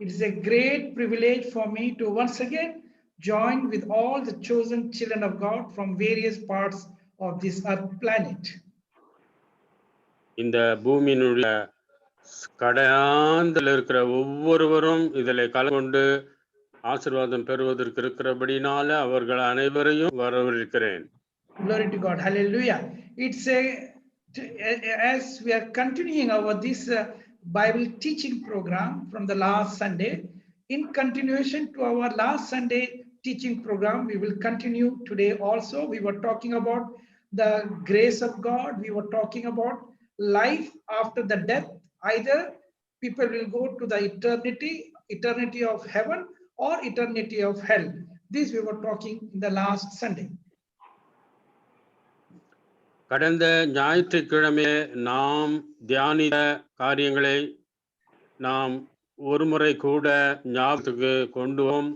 It is a great privilege for me to once again join with all the chosen children of God from various parts of this earth planet. இந்த பூமியினுடைய கடையாந்தில் இருக்கிற ஒவ்வொருவரும் இதில் கலந்து கொண்டு ஆசீர்வாதம் பெறுவதற்கு இருக்கிறபடினால அவர்கள் அனைவரையும் வரவேற்கிறேன். Glory to God. Hallelujah. It's as we are continuing our this Bible teaching program from the last Sunday, in continuation to our last Sunday teaching program, we will continue today also. We were talking about the grace of God. We were talking about life after the death. Either people will go to the eternity of heaven or eternity of hell. This we were talking in the last Sunday. கடந்த ஞாயிற்றுக்கிழமை நாம் தியானித்த காரியங்களை நாம் ஒரு முறை கூட ஞாபகத்துக்கு கொண்டுவோம்.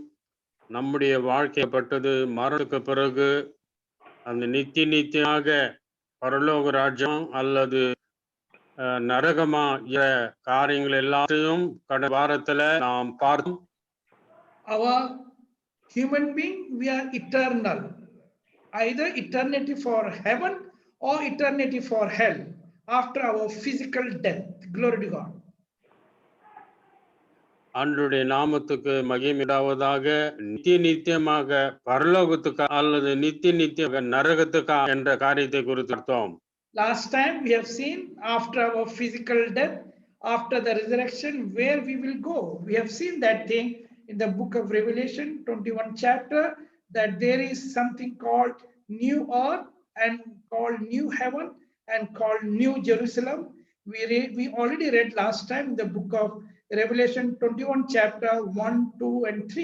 நம்முடைய வாழ்க்கைப்பட்டது மரணத்துக்கு பிறகு அந்த நித்தியமாக பரலோக ராஜ்யம் அல்லது நரகமா காரியங்கள் எல்லாத்தையும் கடந்த வாரத்துல நாம் பார்த்தோம். Our human being, we are eternal, either eternity for heaven or eternity for hell after our physical death. Glory to God. அன்றைய நாமத்துக்கு மகிமையுண்டாவதாக. நித்தியமாக பரலோகத்துக்கு அல்லது நித்தியமாக நரகத்துக்கு என்ற காரியத்தை குறித்தோம். Last time we have seen after our physical death, after the resurrection, where we will go. We have seen that thing in the book of Revelation 21 chapter, that there is something called new earth and called new heaven and called new Jerusalem. We already read last time in the book of Revelation 21 chapter 1, 2 and 3.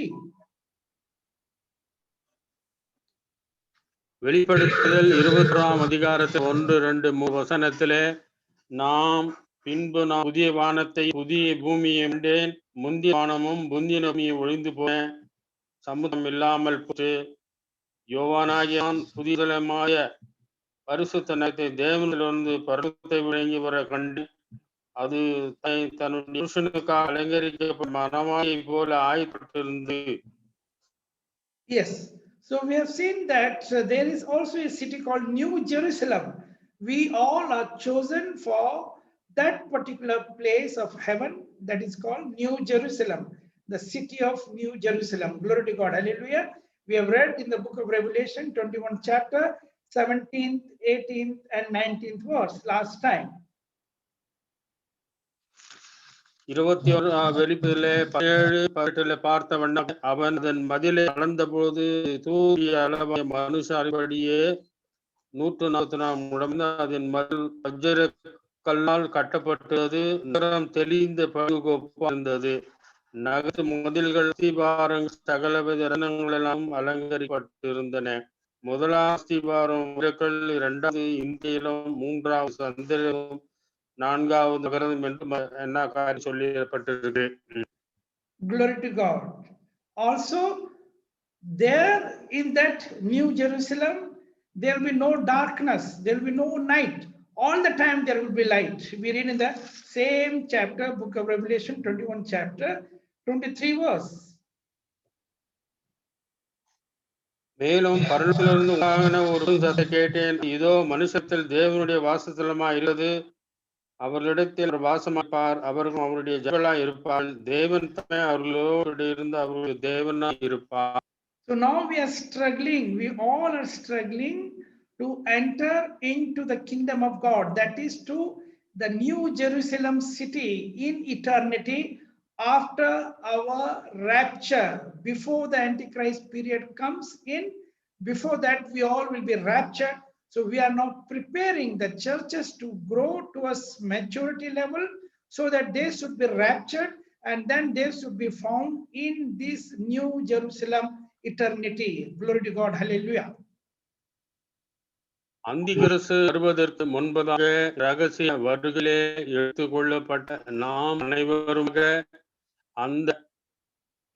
வெளிப்படுத்துதல் 21ஆம் அதிகாரத்தில் 1, 2, 3 வசனத்திலே நாம் பின்பு நான் புதிய வானத்தை புதிய பூமியை கண்டேன். முந்திய வானமும் முந்திய பூமியை ஒழிந்து போன சமுத்திரம் இல்லாமல் போச்சு. யோவானாகியான் புதியமாய பரிசுத்த நகரத்தை தேவனிலிருந்து பரலோகத்தை விளங்கி வர கண்டு அது தன்னுடைய புருஷனுக்காக அலங்கரிக்கப்பட்ட மணவாளை போல ஆயத்தப்பட்டிருந்தது. Yes, so we have seen that there is also a city called New Jerusalem. We all are chosen for that particular place of heaven that is called New Jerusalem, the city of New Jerusalem. Glory to God. Hallelujah. We have read in the book of Revelation 21 chapter 17th, 18th and 19th verse last time. 21 வெளிப்படுத்தலே 17-18 பார்த்த வண்ணம் அவன் அதன் மதிலை அளந்த போது தூய அளவான மனுஷாரிபடியே 144 முழம் அதன் மதில் வஜ்ர கல்லால் கட்டப்பட்டது. நிறம் தெளிந்த பழுகொப்பா இருந்தது. நகரத்து மதில்கள் அஸ்திபாரங்கள் சகலவித ரத்னங்களெல்லாம் அலங்கரிக்கப்பட்டிருந்தன. முதலாம் அஸ்திபாரம் முதற்கல், 2வது இந்தியிலும், 3வது சந்திலும், 4வது நகரம் என்று என்ன காரியம் சொல்லப்பட்டிருக்கு. Glory to God. Also, there in that New Jerusalem, there will be no darkness, there will be no night. All the time there will be light. We read in the same chapter, book of Revelation 21 chapter 23 verse. மேலும் பரலோகத்திலிருந்து உண்டான ஒரு சத்தத்தை கேட்டேன். இதோ மனுஷத்தில் தேவனுடைய வாசஸ்தலமாய் இருக்கிறது. அவர்களிடத்தில் வாசமாப்பார். அவர்கள் அவருடைய ஜனங்களாய் இருப்பார். தேவன் தாமே அவர்களோடு இருந்து அவர்களுடைய தேவனாய் இருப்பார். So now we are struggling. We all are struggling to enter into the kingdom of God. That is to the New Jerusalem city in eternity after our rapture. Before the Antichrist period comes in, before that we all will be raptured. So we are now preparing the churches to grow towards maturity level so that they should be raptured and then they should be found in this New Jerusalem eternity. Glory to God. Hallelujah. அந்திகிறிஸ்து வருவதற்கு முன்பதாக ரகசிய வருகையிலே எடுத்துக்கொள்ளப்பட்ட நாம் அனைவரும் அந்த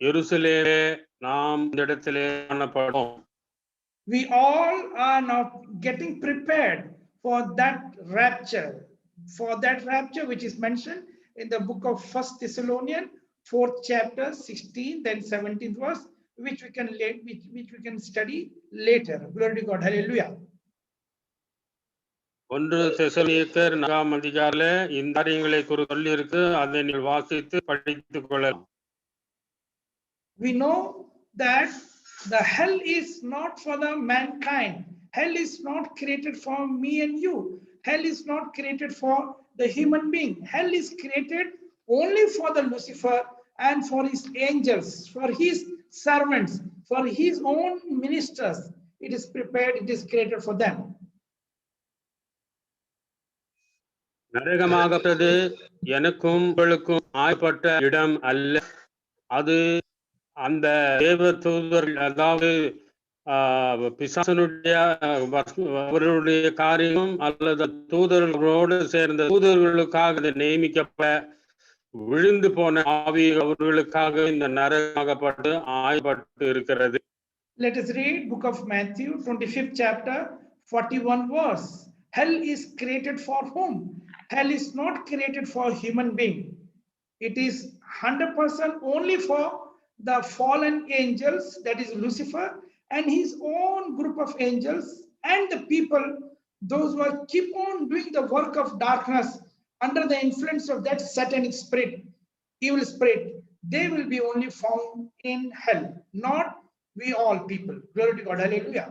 எருசலேமிலே நாம் இந்த இடத்திலே காணப்படும். We all are now getting prepared for that rapture which is mentioned in the book of 1 Thessalonians 4th chapter, 16th then 17th verse, which we can which we can study later. Glory to God. Hallelujah. 1 தெசலோனிக்கர் 4ஆம் அதிகாரத்திலே இந்த காரியங்களை குறித்து சொல்லியிருக்கு. அதை நீங்கள் வாசித்து படித்துக் கொள்ளலாம். We know that the hell is not for the mankind. Hell is not created for me and you. Hell is not created for the human being. Hell is created only for the Lucifer and for his angels, for his servants, for his own ministers. It is prepared, it is created for them. நரகமாகப்பட்டது எனக்கும் உங்களுக்கும் ஆயப்பட்ட இடம் அல்ல. அது அந்த தேவ தூதர்கள், அதாவது பிசாசனுடைய அவருடைய காரியம் அல்லது தூதர்களோடு சேர்ந்த தூதர்களுக்காக நியமிக்கப்பட்ட விழுந்து போன ஆவி அவர்களுக்காக இந்த நரகமாகப்பட்டு ஆயப்பட்டு இருக்கிறது. Let us read book of Matthew 25th chapter 41 verse. Hell is created for whom? Hell is not created for human being. It is 100% only for the fallen angels, that is Lucifer and his own group of angels, and the people, those who are keep on doing the work of darkness under the influence of that satanic spirit, evil spirit. They will be only found in hell, not we all people. Glory to God. Hallelujah.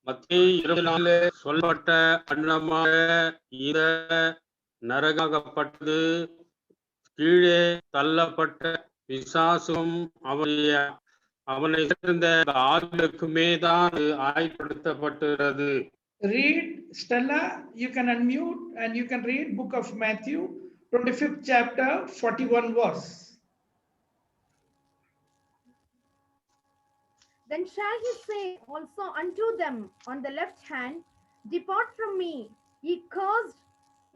மத்தேயு 24 சொல்லப்பட்ட அன்னமாக இந்த நரகமாகப்பட்டது கீழே தள்ளப்பட்ட பிசாசும் அவனை சேர்ந்த ஆவிகளுக்குமே தான் ஆயப்படுத்தப்பட்டுள்ளது. Read, Stella, you can unmute and you can read book of Matthew 25th chapter 41 verse. Then shall he say also unto them on the left hand, Depart from me, ye cursed,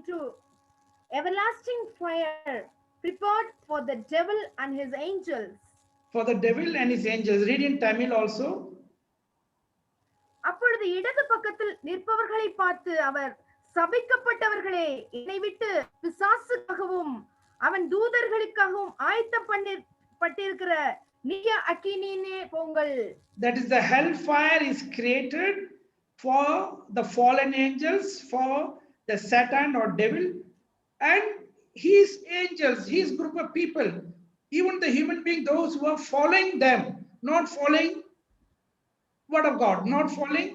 to everlasting fire, prepared for the devil and his angels. For the devil and his angels. Read in Tamil also. அப்பொழுது இடது பக்கத்தில் நிற்பவர்களை பார்த்து அவர், சபிக்கப்பட்டவர்களே, என்னை விட்டு பிசாசுக்காகவும் அவன் தூதர்களுக்காகவும் ஆயத்தம் பட்டிருக்கிற நித்திய அக்கினியிலே போங்கள். That is, the hellfire is created for the fallen angels, for the Satan or devil and his angels, his group of people, even the human being, those who are following them, not following word of God, not following,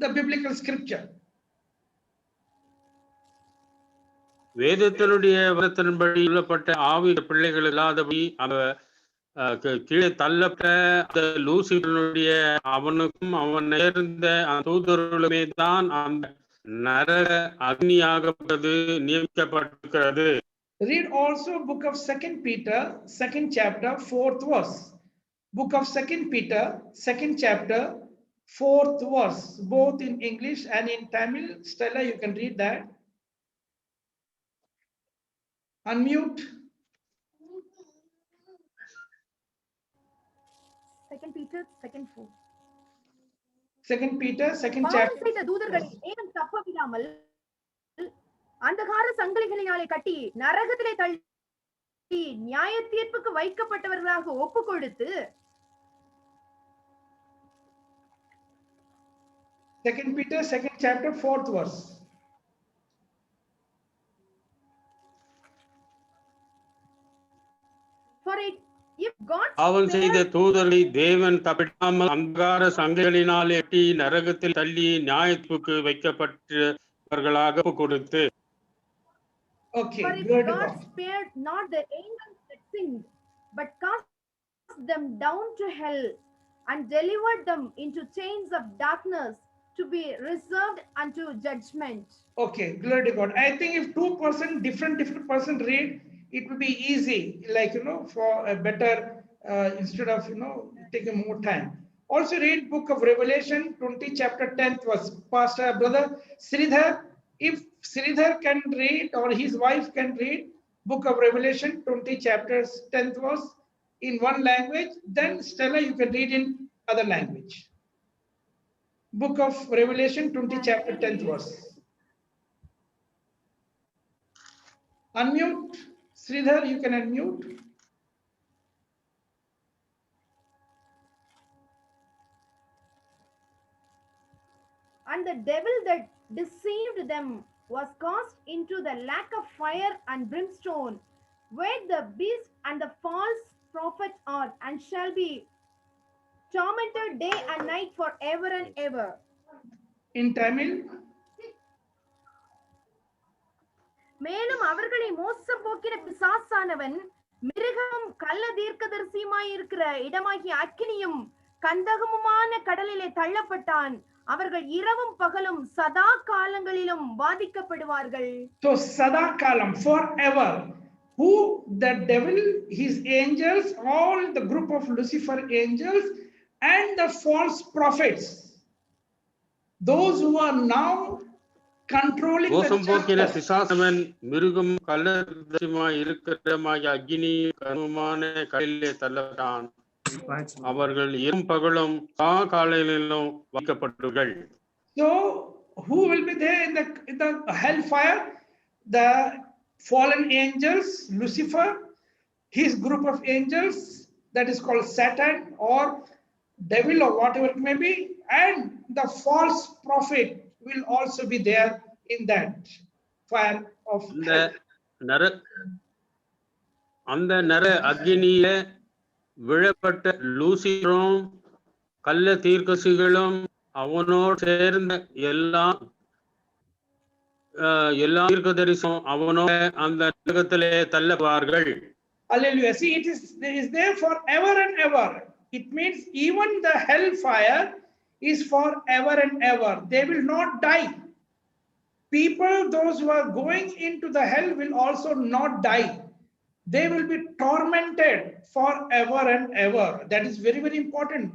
the biblical scripture. வேதத்தினுடைய வசனத்தின்படி சொல்லப்பட்ட ஆவி பிள்ளைகள் இல்லாதபடி கீழே தள்ளப்பட்ட லூசிபனுடைய அவனுக்கும் அவன் நேர்ந்த தூதர்களுமே தான் அந்த நரக அக்னியாகப்பட்டது நியமிக்கப்பட்டிருக்கிறது. Read also book of 2 Peter 2nd chapter 4th verse. Book of 2 Peter 2nd chapter 4th verse, both in English and in Tamil. Stella, you can read that. Unmute. 2 Peter 2nd 4. 2 Peter 2nd chapter. செய்த தூதர்களை தேவன் தப்ப விடாமல் அந்தகார சங்கிலிகளினாலே கட்டி நரகத்திலே தள்ளி நியாய தீர்ப்புக்கு வைக்கப்பட்டவர்களாக ஒப்பு கொடுத்து. 2 Peter 2nd chapter 4th verse. For it, if God அவன் செய்த தூதர்களை தேவன் தப்பிடாமல் அந்தகார சங்கிலிகளினாலே கட்டி நரகத்தில் தள்ளி நியாயத்துக்கு வைக்கப்பட்டவர்களாக கொடுத்து. Okay, for if God spared not the angels that sinned, but cast them down to hell and delivered them into chains of darkness to be reserved unto judgment. Okay, glory to God. I think if different person read, it will be easy, like, for a better, instead of, taking more time. Also read book of Revelation 20 chapter 10th verse. Pastor, brother Sridhar, if Sridhar can read or his wife can read book of Revelation 20 chapters 10th verse in one language, then Stella, you can read in other language. Book of Revelation 20 chapter 10th verse. Unmute. Sridhar, you can unmute. And the devil that deceived them was cast into the lake of fire and brimstone, where the beast and the false prophet are, and shall be tormented day and night forever and ever. In Tamil, மேலும் அவர்களை மோசம் போக்கிற பிசாசானவன் மிருகமும் கள்ள தீர்க்கதரிசியுமாய் இருக்கிற இடமாகிய அக்கினியும் கந்தகமுமான கடலிலே தள்ளப்பட்டான். அவர்கள் இரவும் பகலும் சதா காலங்களிலும் பாதிக்கப்படுவார்கள். so Sadakalam, forever. Who? The devil, his angels, all the group of Lucifer angels, and the false prophets. Those who are now controlling the மோசம் போக்கின churches. பிசாசவன் மிருகம் கள்ளதரிசியுமாய் இருக்கிறமாய் அக்னி கருமான கடலிலே தள்ளப்பட்டான். அவர்கள் இரவும் பகலும் சதா காலங்களிலும் வைக்கப்பட்டார்கள். So who will be there in the hellfire? The fallen angels, Lucifer, his group of angels, that is called Satan or devil or whatever it may be, and the false prophet will also be there in that fire of hell. அந்த நர அக்னியில விழப்பட்ட லூசிஃபரும் கள்ள தீர்க்கதரிசிகளும் அவனோடு சேர்ந்த எல்லா தீர்க்கதரிசியும் அவனோட அந்த நரகத்திலே தள்ளப்படுவார்கள். Hallelujah. See, it is there forever and ever. It means even the hellfire is forever and ever. They will not die. People, those who are going into the hell, will also not die. They will be tormented forever and ever. That is very, very important.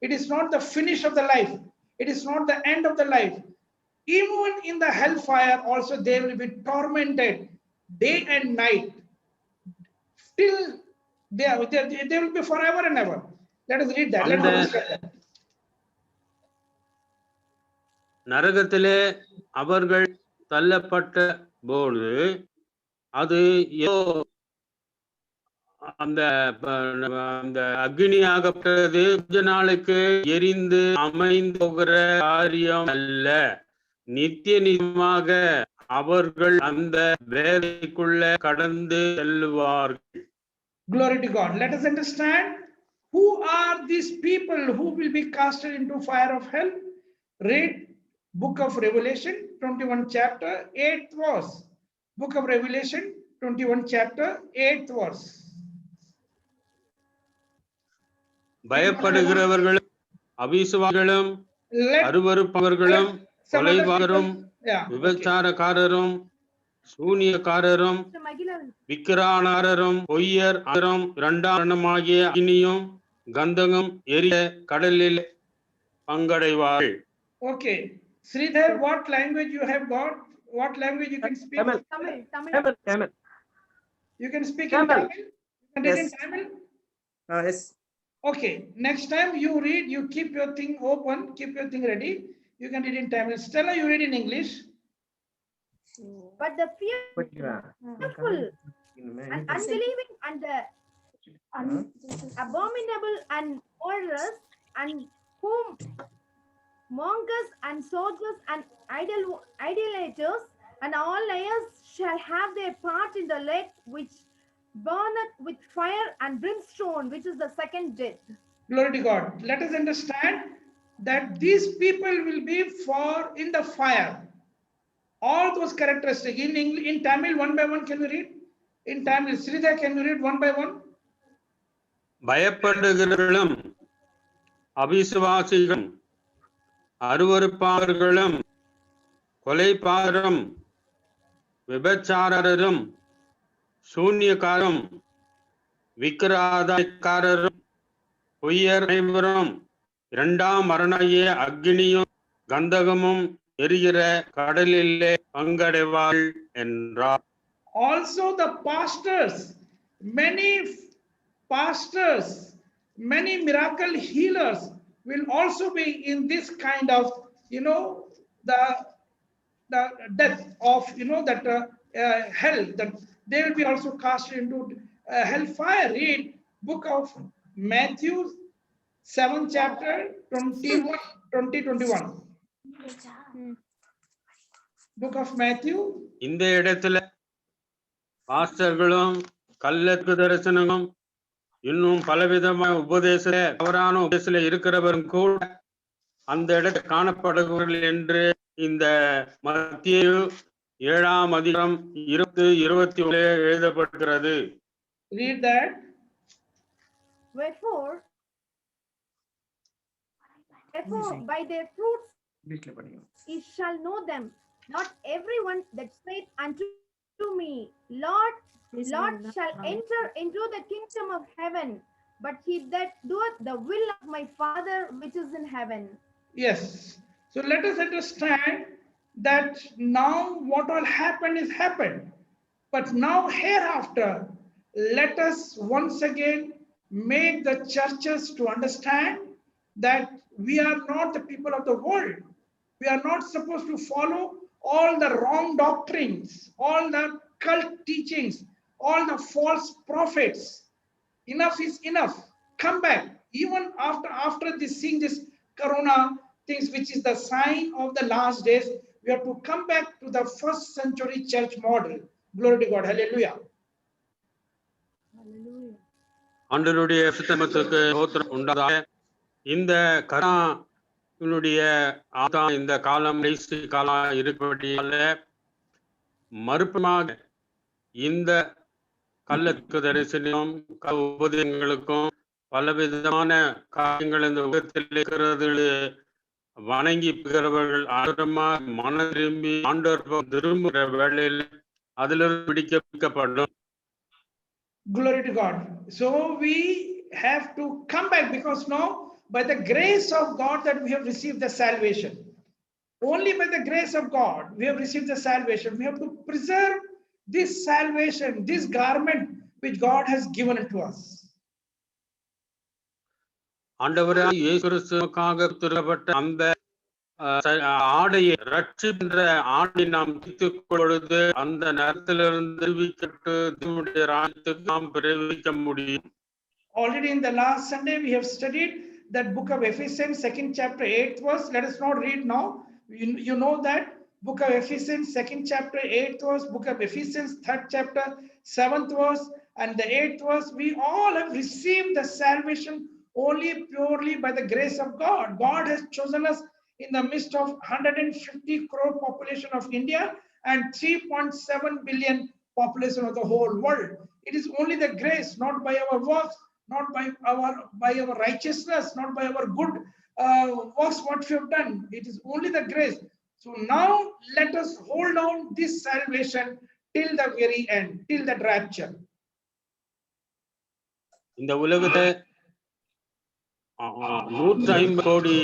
It is not the finish of the life. It is not the end of the life. Even in the hellfire also they will be tormented day and night. Till they will be forever and ever. Let us read that. Let us understand that. நரகத்திலே அவர்கள் தள்ளப்பட்ட போது அது அந்த அக்னியாகப்பட்டது கொஞ்ச நாளுக்கு எரிந்து அமைந்து போகிற காரியம் அல்ல. நித்தியமாக அவர்கள் அந்த வேலைக்குள்ள கடந்து செல்வார்கள். Glory to God. Let us understand who are these people who will be casted into fire of hell. Read Book of Revelation 21 chapter 8th verse. Book of Revelation 21 chapter 8th verse. பயப்படுகிறவர்களும் அவிசுவாசிகளும் அருவருப்பவர்களும் கொலைகாரரும் விபச்சாரக்காரரும் சூனியக்காரரும் விக்கிரகாரரும் பொய்யர் அறம் இரண்டாரணமாகிய அக்னியும் கந்தகம் எரிய கடலில் பங்கடைவார்கள். Okay, Sridhar, what language you have got? What language you can speak? Tamil. You can speak in Tamil? You can read in Tamil? Yes. Okay, next time you read, you keep your thing open, keep your thing ready. You can read in Tamil. Stella, you read in English. But the fearful and unbelieving and the abominable and murderers and whom mongers and soldiers and idolaters and all liars shall have their part in the lake which burneth with fire and brimstone, which is the second death. Glory to God. Let us understand that these people will be in the fire. All those characteristics in Tamil, one by one, can you read? In Tamil, Sridhar, can you read one by one? பயப்படுகிறவர்களும் அவிசுவாசிகளும் அருவருப்பாளர்களும் கொலைபாதகரும் விபச்சாரரும் சூன்யக்காரரும் விக்கிரகாரரும் பொய்யர் அனைவரும் இரண்டாம் மரணாகிய அக்னியும் கந்தகமும் எரிகிற கடலிலே பங்கடைவார்கள் என்றார். Also the pastors, many miracle healers will also be in this kind of, the death of, that hell, that they will be also cast into hellfire. Read book of Matthew 7th chapter 21. Book of Matthew. இந்த இடத்துல பாஸ்டர்களும் கள்ளக்கு தரிசனமும் இன்னும் பலவிதமான தவறான உபதேசத்துல இருக்கிறவரும் கூட அந்த இடத்தில் காணப்படுகிறவர்கள் என்று இந்த மத்திய 7ஆம் அதிகாரம் 20-21 எழுதப்படுகிறது. Read that. Wherefore by their fruits ye shall know them. Not everyone that saith unto me, Lord, Lord, shall enter into the kingdom of heaven, but he that doeth the will of my Father which is in heaven. Yes. So let us understand that now what all happened is happened. But now hereafter, let us once again make the churches to understand that we are not the people of the world. We are not supposed to follow all the wrong doctrines, all the cult teachings, all the false prophets. Enough is enough. Come back. Even after this, seeing this corona things, which is the sign of the last days, we have to come back to the first century church model. Glory to God. Hallelujah. Hallelujah. ஆண்டவருடைய சுத்தமத்துக்கு ஸ்தோத்திரம் உண்டாதாக. இந்த கரோனாவுடைய இந்த காலம் கடைசி காலம் இருப்படியால மறுபமாக இந்த கள்ளக்கு தரிசனம் உபதேசங்களுக்கும் பலவிதமான காரியங்கள் இந்த உலகத்தில் இருக்கிறது வணங்கி பெறுகிறவர்கள் ஆழமா மன திரும்பி ஆண்டவர் திரும்புகிற வேளையில் அதிலிருந்து பிடிக்கப்படும். Glory to God. So we have to come back, because now by the grace of God that we have received the salvation. Only by the grace of God we have received the salvation. We have to preserve this salvation, this garment which God has given unto us. ஆண்டவராகிய இயேசு கிறிஸ்துவுக்காக திருப்பட்ட அந்த ஆடையை ரட்சிக்கின்ற ஆடை நாம் தீர்த்துக் பொழுது அந்த நேரத்திலிருந்து தேவனுடைய ராஜ்யத்துக்கு நாம் பிரவேசிக்க முடியும். Already in the last Sunday we have studied that book of Ephesians 2nd chapter 8th verse. Let us not read now. You know that book of Ephesians 2nd chapter 8th verse, book of Ephesians 3rd chapter 7th verse and the 8th verse. We all have received the salvation only purely by the grace of God. God has chosen us in the midst of 150 crore population of India and 3.7 billion population of the whole world. It is only the grace, not by our works, not by our righteousness, not by our good works what we have done. It is only the grace. So now let us hold on this salvation till the very end, till the rapture. இந்த உலகத்தை 150 கோடி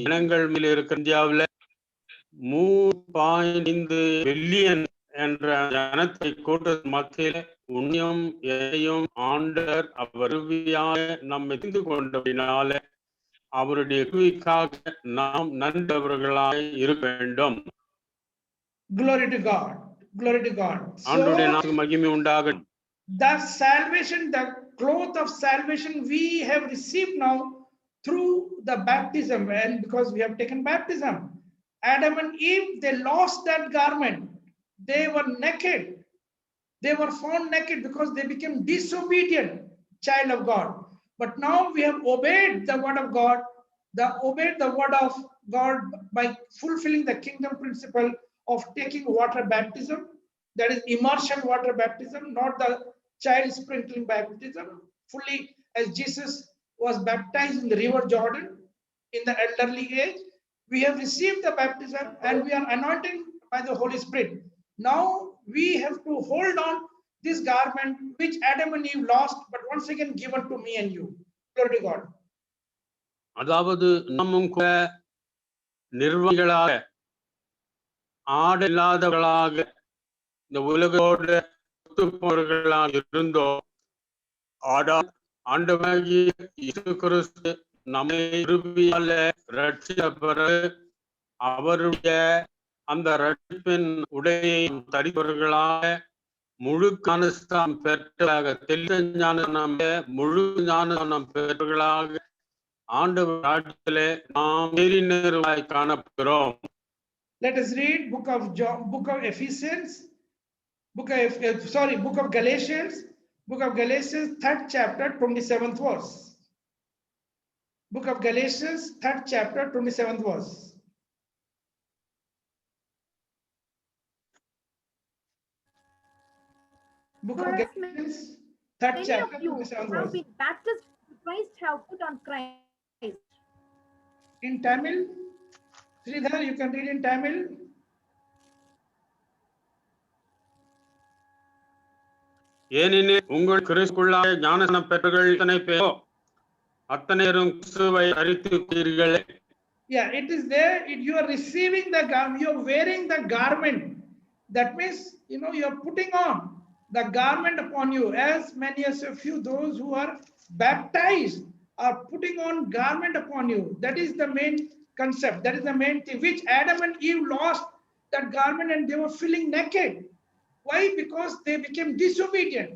ஜனங்கள் மேல் இருக்கிற இந்தியாவில் 3.5 billion என்ற ஜனத்தை கூட்ட மத்தியில் உண்மையும் எதையும் ஆண்டவர் அவர் நம்மை தெரிந்து கொண்டபடினால அவருடைய கிருபைக்காக நாம் நன்றவர்களாக இருக்க வேண்டும். Glory to God. Glory to God. ஆண்டவருடைய நாமத்துக்கு மகிமை உண்டாகட்டும். The salvation, the cloth of salvation we have received now through the baptism, and because we have taken baptism. Adam and Eve, they lost that garment. They were naked. They were found naked because they became disobedient child of God. But now we have obeyed the word of God, obeyed the word of God by fulfilling the kingdom principle of taking water baptism. That is immersion water baptism, not the child sprinkling baptism. Fully as Jesus was baptized in the river Jordan in the elderly age, we have received the baptism and we are anointed by the Holy Spirit. Now we have to hold on this garment which Adam and Eve lost, but once again given to me and you. Glory to God. அதாவது நாமும் கூட நிர்வாகிகளாக ஆடை இல்லாதவர்களாக இந்த உலகோடு ஒத்துப்போர்களாக இருந்தோம். ஆண்டவராகிய இயேசு கிறிஸ்து நம்மை கிருபையால ரட்சித்த பிறகு அவருடைய அந்த ரட்சிப்பின் உடையை தரிப்பவர்களாக முழு ஞானஸ்தானம் பெற்றவர்களாக தெளிந்த ஞானம் முழு ஞானம் பெற்றவர்களாக ஆண்டவர் ராஜ்யத்திலே நாம் நேரினர்களாய் காணப்படுகிறோம். Let us read book of Ephesians, book of Galatians, 3rd chapter, 27th verse. Book of Galatians, 3rd chapter, 27th verse. Book of Galatians, 3rd Many chapter, of you 27th have verse. been baptized in Christ, have put on Christ. In Tamil, Sridhar, you can read in Tamil. ஏனெனில் உங்கள் கிறிஸ்துக்குள்ளாக ஞானஸ்நானம் பெற்றவர்கள் எத்தனை பேரோ அத்தனை பேரும் கிறிஸ்துவை தரித்துக்கொண்டீர்களே. Yeah, it is there. You are receiving the garment, you are wearing the garment. That means, you are putting on the garment upon you. As many as of you, those who are baptized, are putting on garment upon you. That is the main concept. That is the main thing, which Adam and Eve lost that garment and they were feeling naked. Why? Because they became disobedient.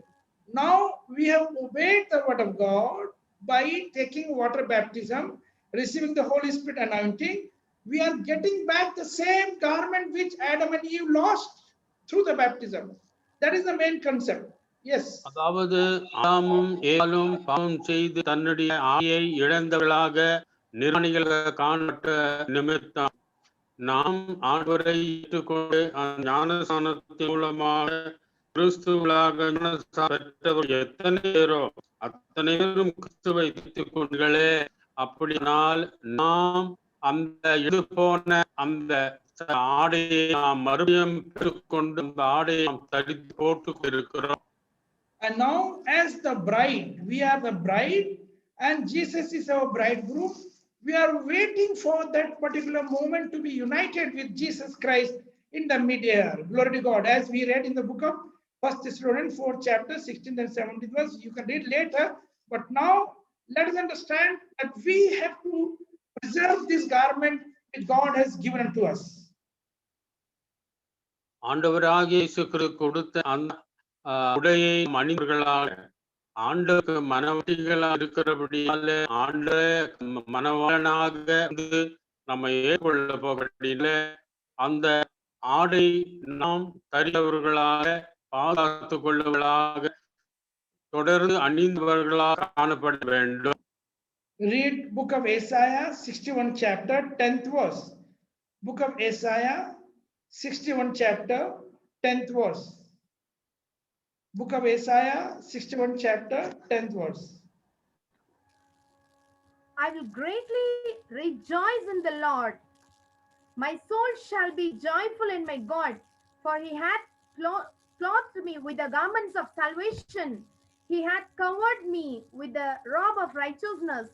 Now we have obeyed the word of God by taking water baptism, receiving the Holy Spirit anointing. We are getting back the same garment which Adam and Eve lost through the baptism. That is the main concept. Yes. அதாவது ஆதாமும் ஏவாளும் பாவம் செய்து தன்னுடைய ஆவியை இழந்தவர்களாக நிர்வாணிகளாக காணப்பட்ட நிமித்தம் நாம் ஆண்டவரை ஏற்றுக்கொண்டு ஞானஸ்நானத்தின் மூலமாக கிறிஸ்துவர்களாக பெற்றவர் எத்தனை பேரோ அத்தனை பேரும் கிறிஸ்துவை தரித்துக்கொண்டீர்களே. அப்படினால் நாம் அந்த எடுப்போன அந்த ஆடையை நாம் மறுபடியும் பெற்றுக்கொண்டு அந்த ஆடையை நாம் தரித்து போட்டு இருக்கிறோம். And now as the bride, we are the bride and Jesus is our bridegroom. We are waiting for that particular moment to be united with Jesus Christ in the mid-air. Glory to God. As we read in the book of 1 Thessalonians 4th chapter, 16th and 17th verse. You can read later. But now let us understand that we have to preserve this garment which God has given unto us. ஆண்டவராகிய இயேசு கிறிஸ்து கொடுத்த அந்த உடையை மனிதர்களாக ஆண்டவருக்கு மனவாட்டிகளாக இருக்கிறபடியால ஆண்ட மனவாளனாக நம்ம ஏற்கொள்ள போகிறபடியில அந்த ஆடை நாம் தரியவர்களாக பாதுகாத்துக் கொள்ளவர்களாக தொடர்ந்து அணிந்தவர்களாக காணப்பட வேண்டும். Read book of Isaiah 61 chapter 10th verse. Book of Isaiah 61 chapter 10th verse. Book of Isaiah 61 chapter 10th verse. I will greatly rejoice in the Lord. My soul shall be joyful in my God, for he hath clothed me with the garments of salvation. He hath covered me with the robe of righteousness,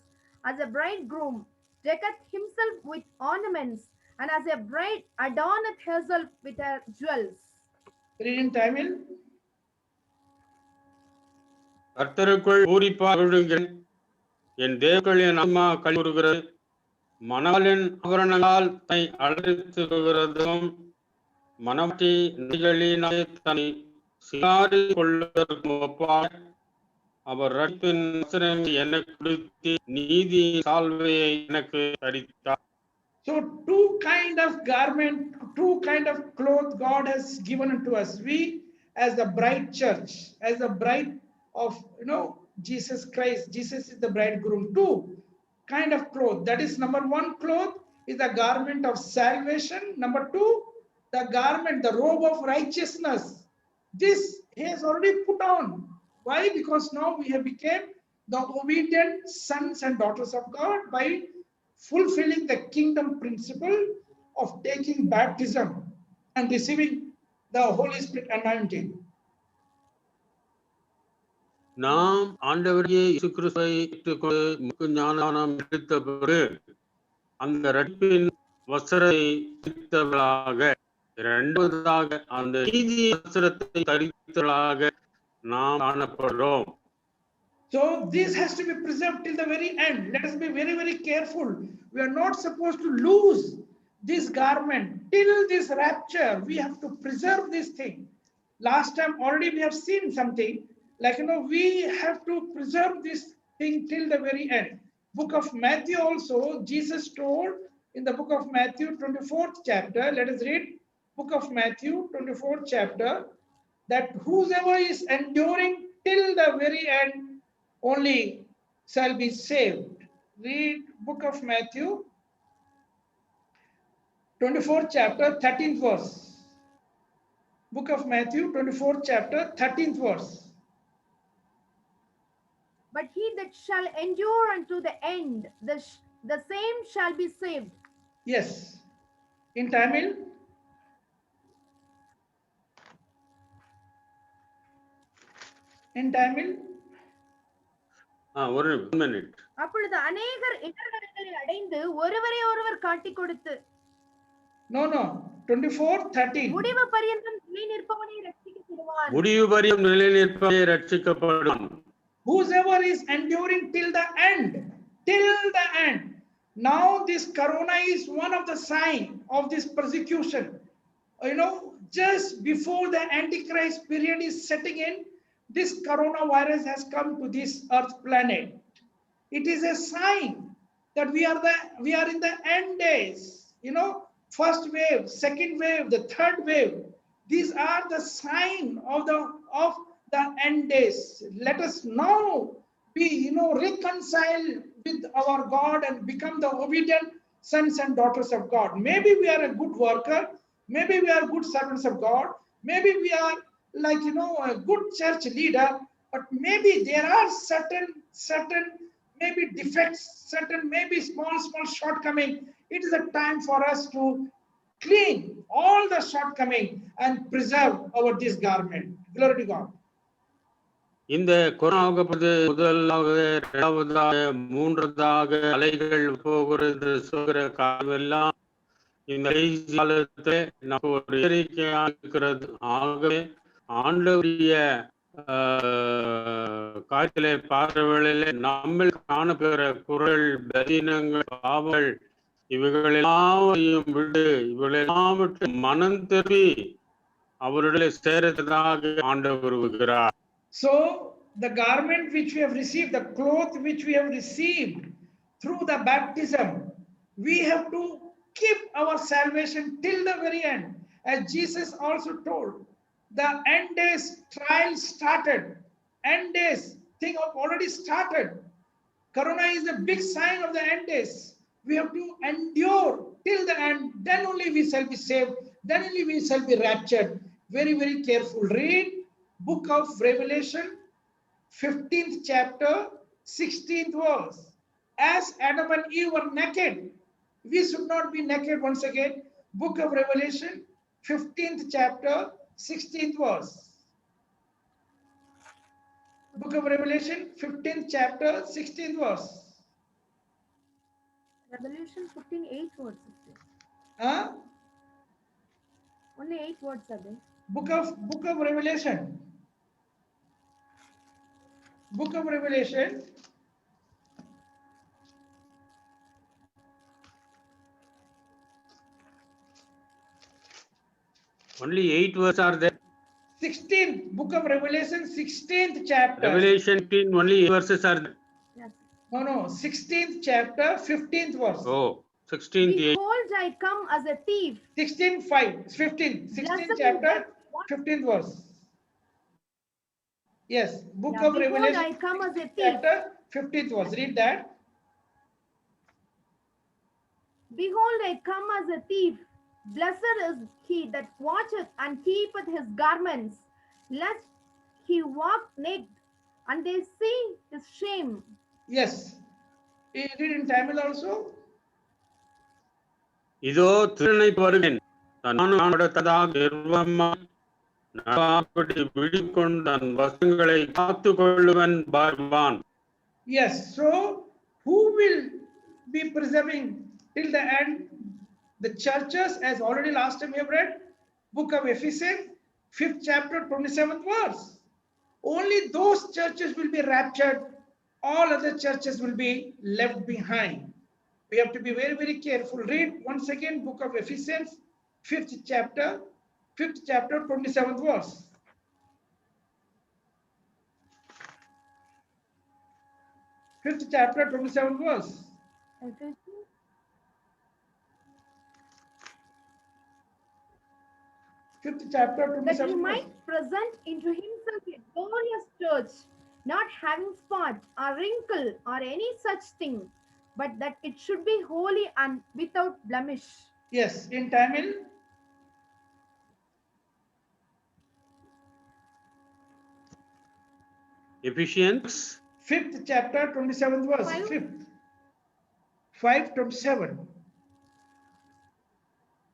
as a bridegroom decketh himself with ornaments, and as a bride adorneth herself with her jewels. Read in Tamil. கர்த்தருக்குள் பூரிப்பாடுங்கள், என் தேவர்களின் ஆன்மா களிகூறுகிறது. மணவாளின் ஆபரணங்களால் தன்னை அலங்கரித்துகிறதும் மணவாட்டி நதிகளினாலே தன்னை சிங்காரித்துக் கொள்வதற்கும் ஒப்பாக அவர் ரட்சிப்பின் வஸ்திரங்களை எனக்கு கொடுத்து நீதி சால்வையை எனக்கு தரித்தார். So two kind of garment, two kind of cloth God has given unto us. We as the bride church, as the bride of Jesus Christ. Jesus is the bridegroom. Two kind of cloth. That is, number one cloth is the garment of salvation. Number two, the garment, the robe of righteousness. This he has already put on. Why? Because now we have become the obedient sons and daughters of God by fulfilling the kingdom principle of taking baptism and receiving the Holy Spirit anointing. நாம் ஆண்டவரையே இயேசு கிறிஸ்துவை ஏற்றுக்கொண்டு ஞானம் எடுத்த பிறகு அந்த ரட்சிப்பின் வஸ்திரத்தை தரித்தவர்களாக, இரண்டாவதாக அந்த நீதி வஸ்திரத்தை தரித்தவர்களாக நாம் காணப்படுகிறோம். So this has to be preserved till the very end. Let us be very, very careful. We are not supposed to lose this garment till this rapture. We have to preserve this thing. Last time already we have seen something like, we have to preserve this thing till the very end. Book of Matthew also, Jesus told in the book of Matthew 24th chapter. Let us read book of Matthew 24th chapter, that whosoever is enduring till the very end only shall be saved. Read book of Matthew 24th chapter 13th verse. Book of Matthew 24th chapter 13th verse. But he that shall endure unto the end, the same shall be saved. Yes. In Tamil. In Tamil. ஒரு minute. அப்பொழுது அநேகர் இடர்களை அடைந்து ஒருவரை ஒருவர் காட்டிக் கொடுத்து No, 24:13. முடிவு பரியந்தம் நிலை நிற்பவனே ரட்சிக்கப்படுவான். முடிவு பரியந்தம் நிலை நிற்பவனே ரட்சிக்கப்படுவான். Whosoever is enduring till the end. Now this corona is one of the sign of this persecution. Just before the Antichrist period is setting in, this coronavirus has come to this earth planet. It is a sign that we are in the end days. First wave, second wave, the third wave. These are the sign of the end days. Let us now be, reconciled with our God and become the obedient sons and daughters of God. Maybe we are a good worker. Maybe we are good servants of God. Maybe we are like, a good church leader. But maybe there are certain maybe defects, certain maybe small shortcoming. It is a time for us to clean all the shortcoming and preserve this garment. Glory to God. இந்த கொரோனாவுக்கு முதலாவது, இரண்டாவதாக, மூன்றாவதாக அலைகள் போகிறது சொல்கிற காலமெல்லாம் இந்த காலத்துல நமக்கு ஒரு எச்சரிக்கையாக இருக்கிறது. ஆகவே ஆண்டவருடைய காலத்திலே பார்வையிலே நம்ம காணப்பெற குரல், பலவீனங்கள், பாவங்கள் இவைகளெல்லாம் விட்டு இவைகளெல்லாம் விட்டு மனம் திரும்பி அவருடைய சேரத்ததாக ஆண்டவர் விரும்புகிறார். So the garment which we have received, the cloth which we have received through the baptism, we have to keep our salvation till the very end. As Jesus also told, the end days trial started. End days thing have already started. Corona is a big sign of the end days. We have to endure till the end. Then only we shall be saved. Then only we shall be raptured. Very, very careful. Read book of Revelation, 15th chapter, 16th verse. As Adam and Eve were naked, we should not be naked once again. Book of Revelation, 15th chapter, 16th verse. Book of Revelation, 15th chapter, 16th verse. Revelation 15, 8 words. Only 8 words are there. Book of Revelation. Book of Revelation. Only 8 verses are there. 16th book of Revelation, 16th chapter. Revelation 15, only 8 verses are there. Yes. No, 16th chapter, 15th verse. Oh, 16th 8. Behold, I come as a thief. 16:5, 16th chapter, 15th verse. Yes, book of Behold, Revelation, I come as a thief. chapter, 15th verse. Read that. Behold, I come as a thief. Blessed is he that watcheth and keepeth his garments, lest he walk naked, and they see his shame. Yes. Read in Tamil also. இதோ திருநை வருவேன், நானும் நடத்ததாக கர்வமாய் நடவாதபடி விழிக்கொண்டு தன் வசங்களை காத்துக் கொள்ளுவன் பார்வான். Yes. So who will be preserving till the end? The churches, as already last time we have read, book of Ephesians, 5th chapter, 27th verse. Only those churches will be raptured. All other churches will be left behind. We have to be very, very careful. Read once again book of Ephesians, 5th chapter, 27th verse. Fifth chapter, 27th verse. Fifth chapter, That he 27th verse. might present into himself a glorious church, not having spot or wrinkle or any such thing, but that it should be holy and without blemish. Yes, in Tamil. Ephesians 5th chapter, 27th verse. 5:27.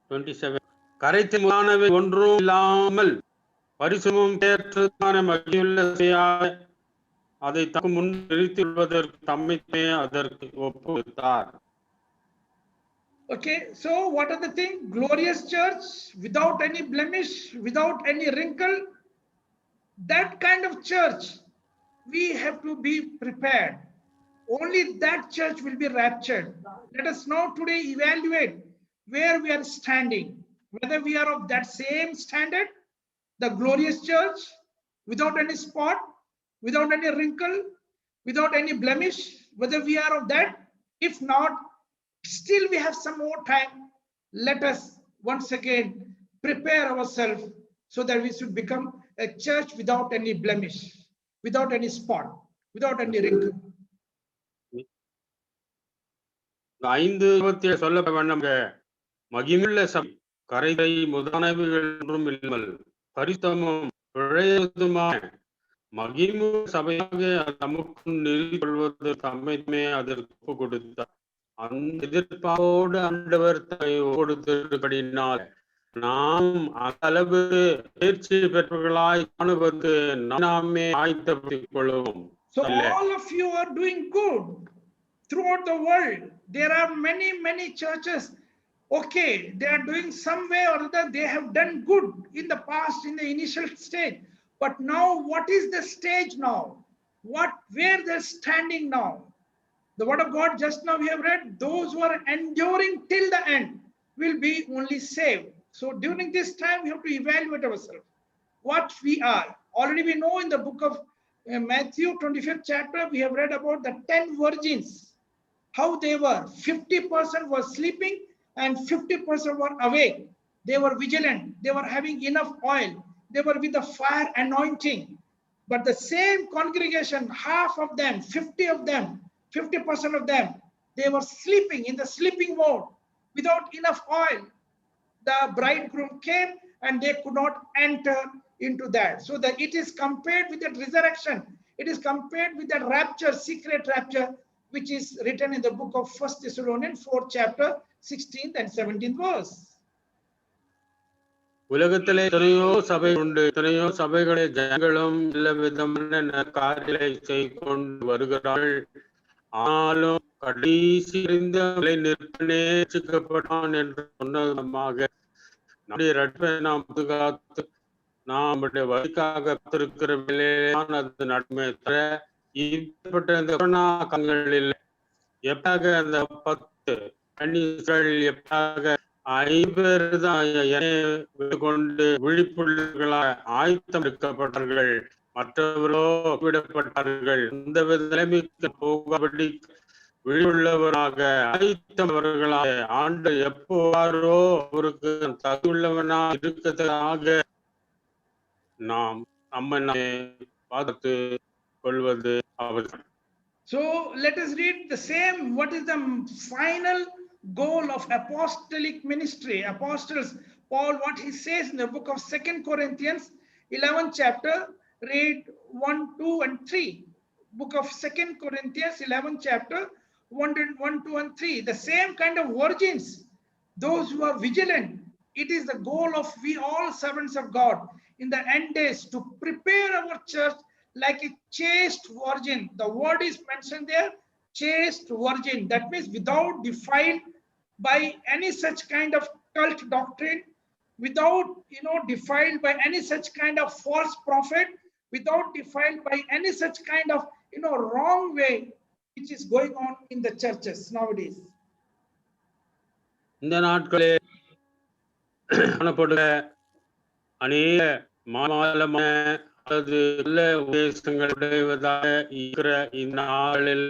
27. கரைத்தமானவை ஒன்றும் இல்லாமல் பரிசுமும் தேற்றமான மகிழ்வுள்ள செய்யாத அதை தக்கு முன் நிறுத்திவிடுவதற்கு தம்மைத்தே அதற்கு ஒப்புவித்தார். Okay, so what are the things? Glorious church without any blemish, without any wrinkle. That kind of church we have to be prepared. Only that church will be raptured. Let us now today evaluate where we are standing, whether we are of that same standard, the glorious church, without any spot, without any wrinkle, without any blemish, whether we are of that. If not, still we have some more time. Let us once again prepare ourselves so that we should become a church without any blemish, without any spot, without any wrinkle. 5:27 சொல்ல வேண்டும். மகிமுள்ள சபை கரைதை முதலானவைகள் ஒன்றும் இல்லாமல் பரிசுத்தமும் பிழையதுமான மகிமு சபையாக தமக்கு நிறுத்திக் கொள்வது தம்மையுமே அதற்கு ஒப்புக் கொடுத்தார். அந்த எதிர்ப்பாவோடு ஆண்டவர் தம்மை கொடுத்திருப்படினால் நாம் அளவு தேர்ச்சி பெற்றவர்களாய் காணுவதற்கு நாமே ஆயத்தப்படுத்திக் கொள்வோம். So all of you are doing good throughout the world. There are many churches. Okay, they are doing some way or other. They have done good in the past, in the initial stage. But now, what is the stage now? Where they're standing now? The word of God just now we have read, those who are enduring till the end will be only saved. So during this time, we have to evaluate ourselves, what we are. Already we know in the book of Matthew 25th chapter, we have read about the 10 virgins, how they were. 50% were sleeping and 50% were awake. They were vigilant. They were having enough oil. They were with the fire anointing. But the same congregation, half of them, 50% of them, they were sleeping in the sleeping mode without enough oil. The bridegroom came and they could not enter into that. So that it is compared with that resurrection. It is compared with that rapture, secret rapture, which is written in the book of 1 Thessalonians 4th chapter, 16th and 17th verse. உலகத்திலே எத்தனையோ சபை உண்டு. எத்தனையோ சபைகளை ஜனங்களும் எல்லா விதமான காரியங்களை செய்து கொண்டு வருகிறார்கள். ஆனாலும் கடைசி நிலை நிற்க நேசிக்கப்பட்டான் என்று சொன்னதாக நம்முடைய ரட்பை நாம் பாதுகாத்து நம்முடைய வழிக்காக காத்திருக்கிற வேலையான அது நடமே தர இப்பட்ட இந்த கொரோனா காலங்களில் எப்பாக அந்த 10 கன்னிகள் எப்பாக 5 பேர் தான் கொண்டு விழிப்புள்ளவர்களாக ஆயத்தம் இருக்கப்பட்டார்கள். மற்றவர்களோ விடப்பட்டார்கள். இந்த நிலைமைக்கு போகபடி விழிப்புள்ளவராக ஆயத்தவர்களாக ஆண்டு எப்போவாரோ அவருக்கு தகுள்ளவனா இருக்கிறதாக நாம் நம்மை பார்த்து கொள்வது அவசியம். So let us read the same. What is the final goal of apostolic ministry? Apostles Paul, what he says in the book of 2 Corinthians 11th chapter, read 1, 2 and 3. Book of 2 Corinthians 11th chapter, 1, 2 and 3. The same kind of virgins, those who are vigilant. It is the goal of we all servants of God in the end days to prepare our church like a chaste virgin. The word is mentioned there, chaste virgin. That means without defiled by any such kind of cult doctrine, without defiled by any such kind of false prophet, without defiled by any such kind of wrong way which is going on in the churches nowadays. இந்த நாட்களில் காணப்படுகிற அநேக மாலமான அல்லது நல்ல உபதேசங்கள் உடையவதாக இருக்கிற இந்நாளில்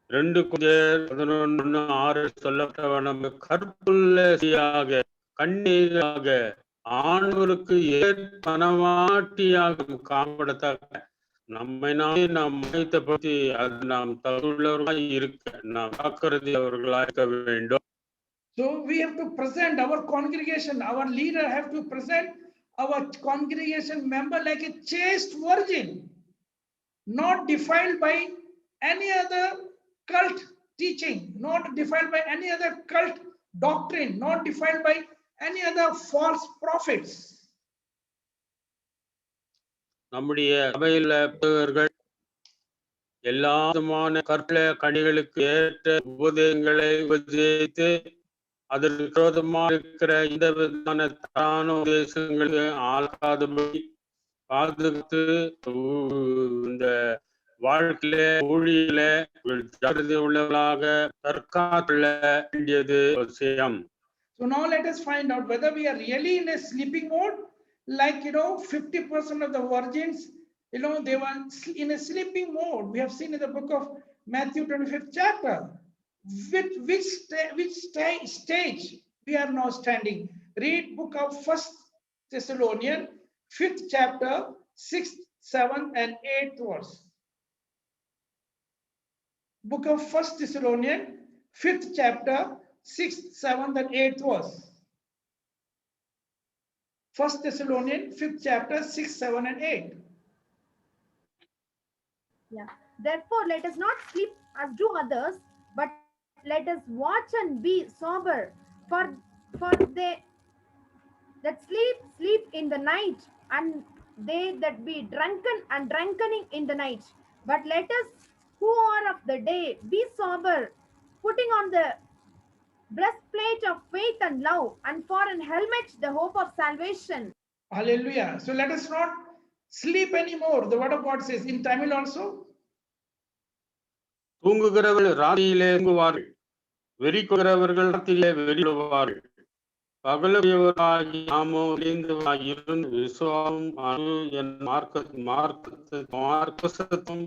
2 Corinthians 11:6 சொல்லப்பட்டவனம் கற்புள்ள ஸ்திரீயாக கண்ணீராக ஆண்டவருக்கு ஏற்பனவாட்டியாக காணப்படத்தக்க நம்மை நாமே நாம் மனிதப்படுத்தி அது நாம் தகுதியுள்ளவர்களாய் இருக்க நாம் ஜாக்கிரதையவர்களாய் இருக்க வேண்டும். So we have to present our congregation, our leader have to present our congregation member like a chaste virgin, not defiled by any other cult teaching, not defiled by any other cult doctrine, not defiled by any other false prophets. நம்முடைய சபையில் பிறர்கள் எல்லா விதமான கற்பல கனிகளுக்கு ஏற்ற உபதேசங்களை உபதேசித்து அதற்கு விரோதமாக இருக்கிற இந்த விதமான தவறான உபதேசங்களுக்கு ஆளாகாதபடி பாதுகாத்து இந்த வாழ்க்கையில ஊழியில ஜாக்கிரதை உள்ளவர்களாக தற்காத்துள்ள வேண்டியது அவசியம். So now let us find out whether we are really in a sleeping mode, like 50% of the virgins, they were in a sleeping mode. We have seen in the book of Matthew 25th chapter. With which stage we are now standing? Read book of 1 Thessalonians 5th chapter 6th, 7th and 8th verse. Book of 1 Thessalonians 5th chapter 6th, 7th and 8th verse. 1 Thessalonians 5th chapter 6, 7 and 8. Yeah. Therefore, let us not sleep as do others, but let us watch and be sober. For they that sleep in the night, and they that be drunkening in the night. But let us who are of the day be sober, putting on the breastplate of faith and love, and for an helmet the hope of salvation. Hallelujah. So let us not sleep anymore. The word of God says in Tamil also. தூங்குகிறவர்கள் ராத்திரியிலே தூங்குவார்கள், வெறிக்குகிறவர்கள் ராத்திரியிலே வெறிடுவார்கள். பகலுடையவராகி நாமோ இருந்து விசுவாசம் அணு என் மார்க்கசத்தும்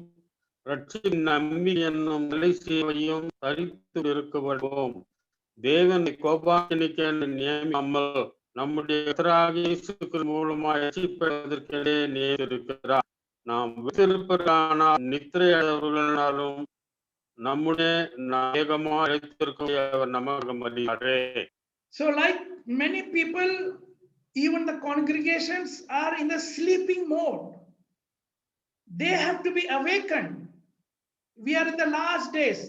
ரட்சின் நம்பி என்னும் நிலை சேவையும் தரித்து இருக்கப்படுவோம். தேவனை கோபாக்கினிக்க நியமிக்காமல் நம்முடைய கர்த்தராகிய மூலமாக ரட்சிப்பதற்கே நியமித்திருக்கிறார். நாம் விட்டிருப்பதற்கானால் நித்திரை அடைந்தவர்களாலும் நம்முடைய நாயகமாக அழைத்திருக்கும் அவர் நமக்கு மரியாதை. So like many people, even the congregations are in the sleeping mode. They have to be awakened. We are in the last days.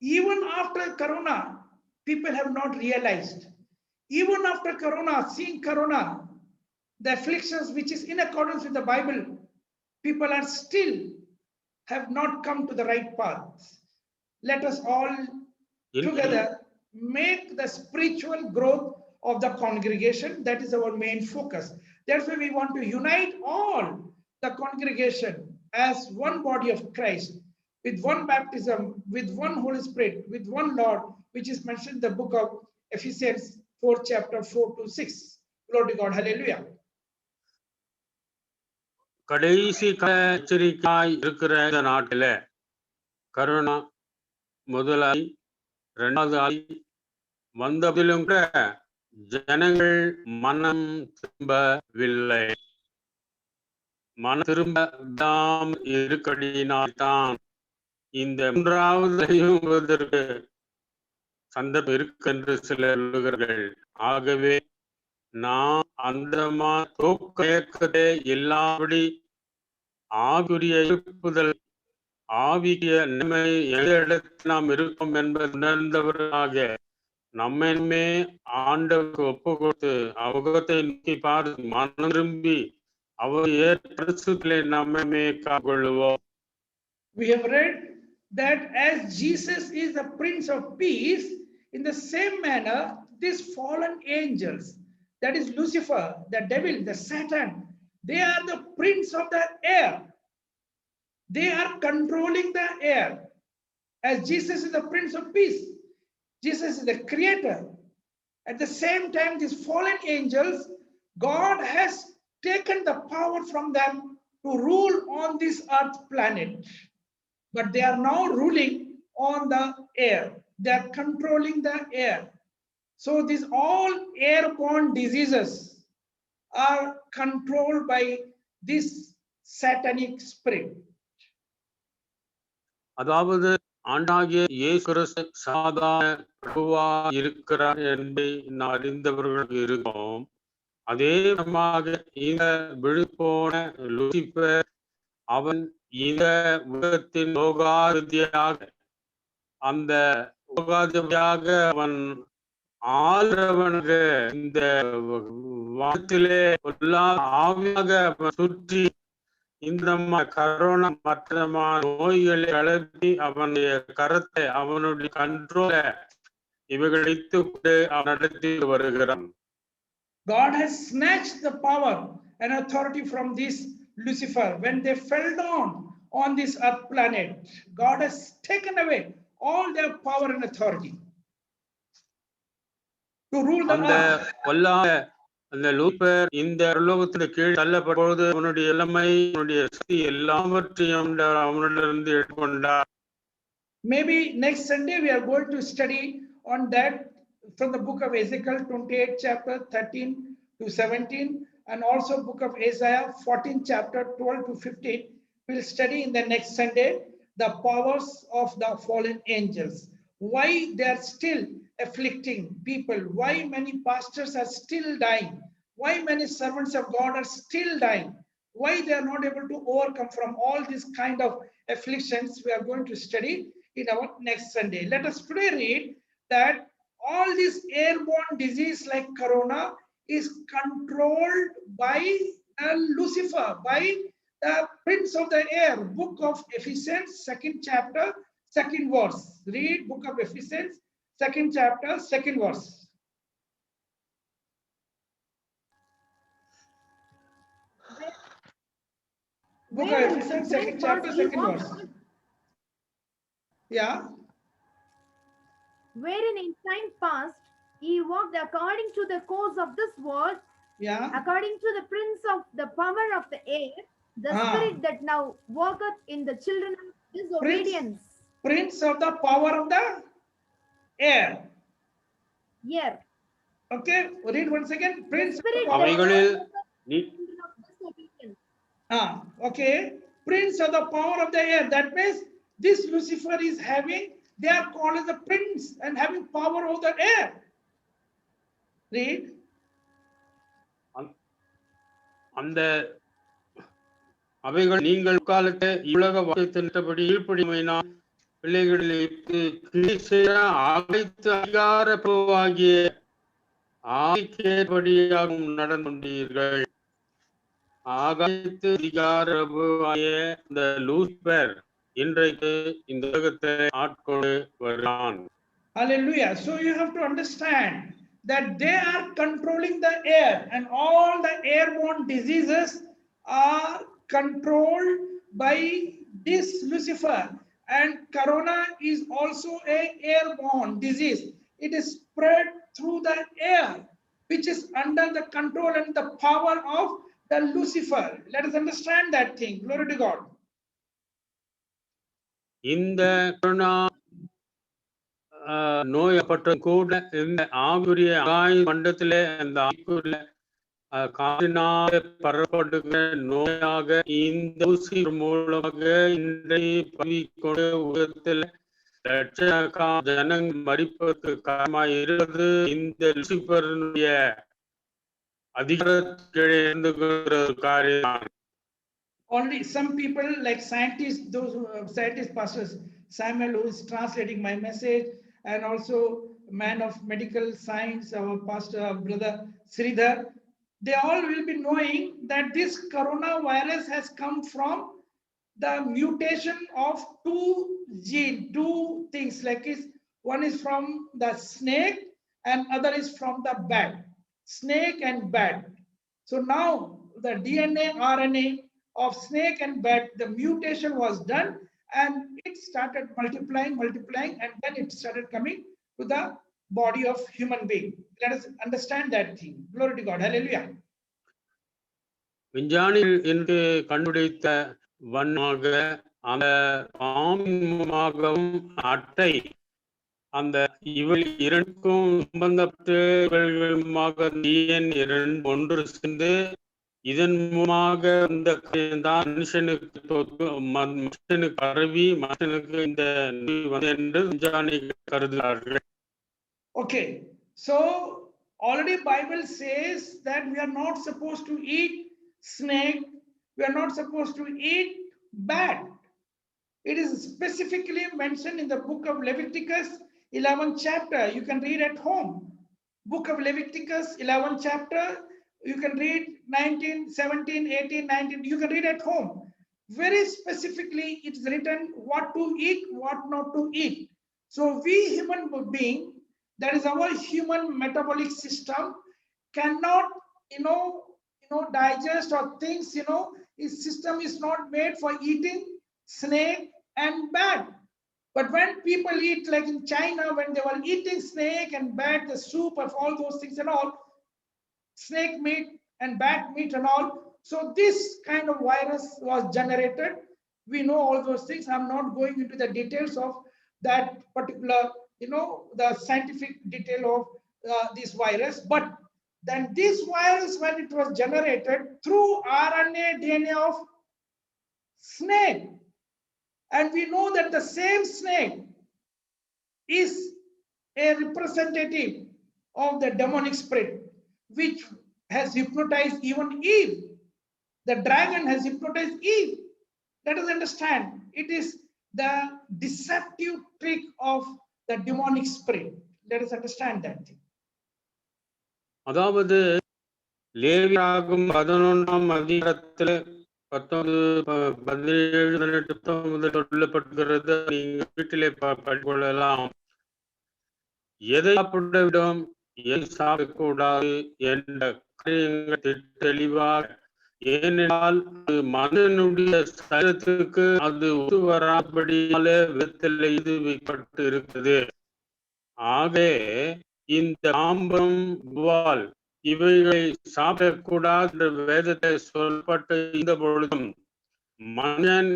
Even after Corona, people have not realized. Even after Corona, seeing Corona, the afflictions which is in accordance with the Bible, people are still have not come to the right path. Let us all together make the spiritual growth of the congregation. That is our main focus. That's why we want to unite all the congregation as one body of Christ, with one baptism, with one Holy Spirit, with one Lord, which is mentioned in the book of Ephesians 4 chapter 4 to 6. Glory to God. Hallelujah. கடைசி எச்சரிக்கையாய் இருக்கிற இந்த நாட்டில corona முதலாய் 2வது ஆய் வந்ததிலும் கூட ஜனங்கள் மனம் திரும்பவில்லை. மனம் திரும்ப விடாமல் இருக்கடினால்தான் இந்த 3வது சந்தர்ப்பம் இருக்கு என்று சிலர் சொல்லுகிறார்கள். ஆகவே நாம் அந்த தோக்கத்தை எல்லாபடி ஆவிக்குரிய எழுப்புதல் ஆவிய நிலைமை எந்த இடத்தில் நாம் இருக்கோம் என்பது உணர்ந்தவர்களாக நம்மையுமே ஆண்டவருக்கு ஒப்பு கொடுத்து அவகத்தை நோக்கி பார்த்து மனம் திரும்பி அவர் ஏற்படுத்தலை நம்மையுமே காக்கொள்ளுவோம். We have read that as Jesus is the Prince of Peace, in the same manner, these fallen angels, that is Lucifer, the devil, the Satan, they are the prince of the air. They are controlling the air. As Jesus is the Prince of Peace, Jesus is the creator. At the same time, these fallen angels, God has taken the power from them to rule on this earth planet. But they are now ruling on the air. They are controlling the air. So these all airborne diseases are controlled by this satanic spirit. அதாவது ஆண்டாகிய இயேசு கிறிஸ்து சாதாரண பிரபுவா இருக்கிறார் என்று நான் அறிந்தவர்களுக்கு இருக்கோம். அதே விதமாக இந்த விழுப்போன லூசிபர் அவன் இந்த உலகத்தின் லோகாதிபதியாக அந்த லோகாதிபதியாக அவன் ஆள்றவனாக இந்த வானத்திலே எல்லா ஆவியாக அவன் சுற்றி இந்த கரோனா மற்ற நோய்களை கலப்பி அவனுடைய கரத்தை அவனுடைய கண்ட்ரோல இவைகளித்து கொண்டு அவன் நடத்தி வருகிறான். God has snatched the power and authority from this Lucifer. When they fell down on this earth planet, God has taken away all their power and authority to rule the earth. அந்த Lucifer இந்த உலகத்தின் கீழ் தள்ளப்பட்டபோது அவனுடைய இளமை அவனுடைய சக்தி எல்லாவற்றையும் அவனிடமிருந்து எடுத்துக்கொண்டார். Maybe next Sunday we are going to study on that from the book of Ezekiel 28 chapter 13 to 17 and also book of Isaiah 14 chapter 12 to 15. We'll study in the next Sunday the powers of the fallen angels. Why they are still afflicting people, why many pastors are still dying, why many servants of God are still dying, why they are not able to overcome from all these kind of afflictions. We are going to study in our next Sunday. Let us today read that all this airborne disease like corona is controlled by Lucifer, by the prince of the air. Book of Ephesians 2nd chapter 2nd verse. Read book of Ephesians 2nd chapter 2nd verse. Book of Ephesians 2nd chapter 2nd verse. Yeah. Wherein in time past he walked according to the course of this world, Yeah. according to the prince of the power of the air, the spirit that now worketh in the children of disobedience. Prince of the power of the air. Yeah. Okay, read once again. Prince of the power of disobedience. Okay. Prince of the power of the air. That means this Lucifer is having, they are called as the prince and having power over the air. Read. அந்த அவைகள் நீங்கள் காலத்தை உலக வாக்கியத்தின்படி ஈடுபடிமையினால் பிள்ளைகளுக்கு கிழிசெய்ய அனைத்து அதிகார பிரபுவாகிய ஆவிக்கேற்படியாகவும் நடந்தீர்கள். ஆகாயத்து அதிகார பிரபுவாகிய இந்த லூசிபர் இன்றைக்கு இந்த உலகத்தை ஆட்கொண்டு வருகிறான். Hallelujah. So you have to understand that they are controlling the air and all the airborne diseases are controlled by this Lucifer, and corona is also a airborne disease. It is spread through the air, which is under the control and the power of the Lucifer. Let us understand that thing. Glory to God. இந்த corona நோயப்பட்ட கூட இந்த ஆவிக்குரிய ஆகாய மண்டலத்திலே அந்த ஆவிக்குரிய காற்றினாலே பரவப்படுகிற நோயாக இந்த ஊசி மூலமாக இன்றைய பரவிக்கொண்டு உலகத்தில் லட்சக்கணக்கான ஜனங்கள் மரிப்பதற்கு காரணமாக இருப்பது இந்த லூசிபருடைய அதிகாரத்திலே இருந்துகிற காரியம். Only some people like scientists, those scientists, pastors Samuel, who is translating my message, and also man of medical science, our pastor, our brother Sridhar, they all will be knowing that this coronavirus has come from the mutation of two things, like one is from the snake and other is from the bat. Snake and bat. So now the DNA, RNA of snake and bat, the mutation was done and it started multiplying, and then it started coming to the body of human being. Let us understand that thing. Glory to God. Hallelujah. விஞ்ஞானிகள் என்று கண்டுபிடித்த வண்ணமாக அந்த பாம்பின் மூலமாகவும் அட்டை அந்த இவள் இரண்டுக்கும் சம்பந்தப்பட்டு இவர்களுமாக ஒன்று சேர்ந்து இதன் மூலமாக இந்த தான் மனுஷனுக்கு பரவி மனுஷனுக்கு இந்த என்று விஞ்ஞானிகள் கருதுகிறார்கள். Okay, so already Bible says that we are not supposed to eat snake, we are not supposed to eat bat. It is specifically mentioned in the book of Leviticus 11th chapter. You can read at home. Book of Leviticus 11th chapter, you can read 19, 17, 18, 19, you can read at home. Very specifically it's written what to eat, what not to eat. So we human being, that is our human metabolic system, cannot digest or things, his system is not made for eating snake and bat. But when people eat, like in China, when they were eating snake and bat, the soup of all those things and all, snake meat and bat meat and all, so this kind of virus was generated. We know all those things. I'm not going into the details of that particular, the scientific detail of this virus. But then this virus, when it was generated through RNA DNA of snake, and we know that the same snake is a representative of the demonic spirit which has hypnotized even Eve. The dragon has hypnotized Eve. Let us understand, it is the deceptive trick of the demonic spirit. Let us understand that thing. அதாவது லேவியராகும் 11ஆம் அதிகாரத்தில் 17 சொல்லப்பட்டிருக்கிறது. நீங்க வீட்டிலே படிக்கொள்ளலாம். எதை சாப்பிட விடும், எதை சாப்பிடக்கூடாது என்ற காரியங்கள் தெளிவாக, ஏனென்றால் அது மனிதனுடைய சரீரத்துக்கு அது ஒத்து வராபடியாலே விதத்தில் இது வைக்கப்பட்டு இருக்குது. ஆகவே இந்த பாம்பம் வால் இவைகளை சாப்பிடக்கூடாது என்ற வேதத்தை சொல்லப்பட்டு இந்த பொழுதும் மனிதன்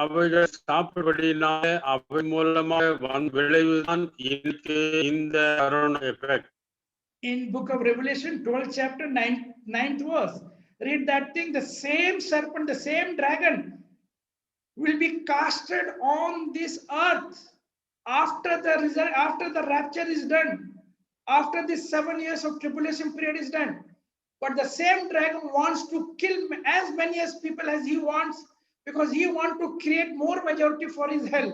அவைகள் சாப்பிடுபடினாலே அவை மூலமாக விளைவுதான் இன்னைக்கு இந்த corona effect. In book of Revelation 12th chapter 9th verse, read that thing. The same serpent, the same dragon will be casted on this earth after the rapture is done, after this 7 years of tribulation period is done. But the same dragon wants to kill as many as people as he wants, because he wants to create more majority for his hell.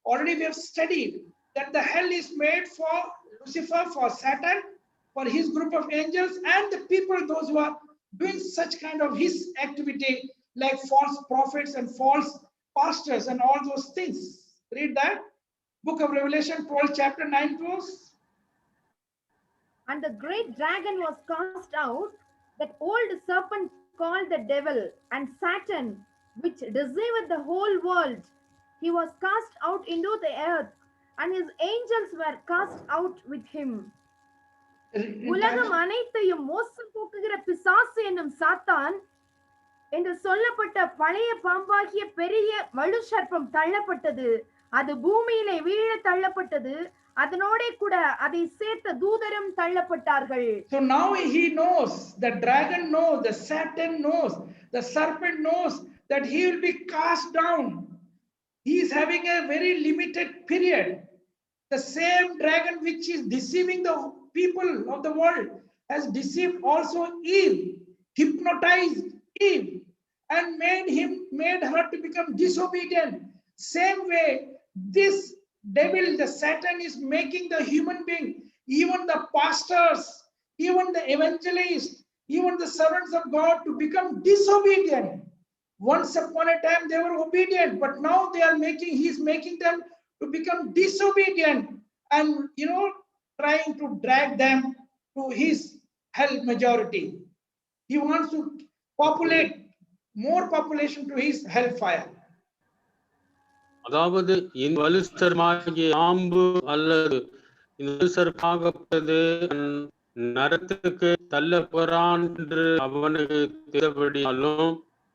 Already we have studied that the hell is made for Lucifer, for Satan, for his group of angels, and the people, those who are doing such kind of his activity, like false prophets and false pastors and all those things. Read that. Book of Revelation 12 chapter 9 verse. And the great dragon was cast out, that old serpent called the devil and Satan, which deceiveth the whole world. He was cast out into the earth, and his angels were cast out with him. உலகம் அனைத்தையும் மோசம் போக்குகிற பிசாசு என்னும் சாத்தான் என்று சொல்லப்பட்ட பழைய பாம்பாகிய பெரிய வலு சர்ப்பம் தள்ளப்பட்டது. அது பூமியிலே வீழ தள்ளப்பட்டது. அதனோட கூட அதை சேர்த்த தூதரும் தள்ளப்பட்டார்கள். So now he knows, the dragon knows, the Satan knows, the serpent knows that he will be cast down. He is having a very limited period. The same dragon which is deceiving the people of the world has deceived also Eve, hypnotized Eve, and made her to become disobedient. Same way, this devil, the Satan, is making the human being, even the pastors, even the evangelists, even the servants of God, to become disobedient. Once upon a time they were obedient, but now he's making them to become disobedient, and trying to drag them to his hell majority. He wants to populate more population to his hellfire. அதாவது இந்த வலுஸ்தரமாகிய பாம்பு அல்லது இந்த சர்ப்பாகப்பட்டது நரத்துக்கு தள்ள போறான் என்று அவனுக்கு தெரிந்தபடினாலும்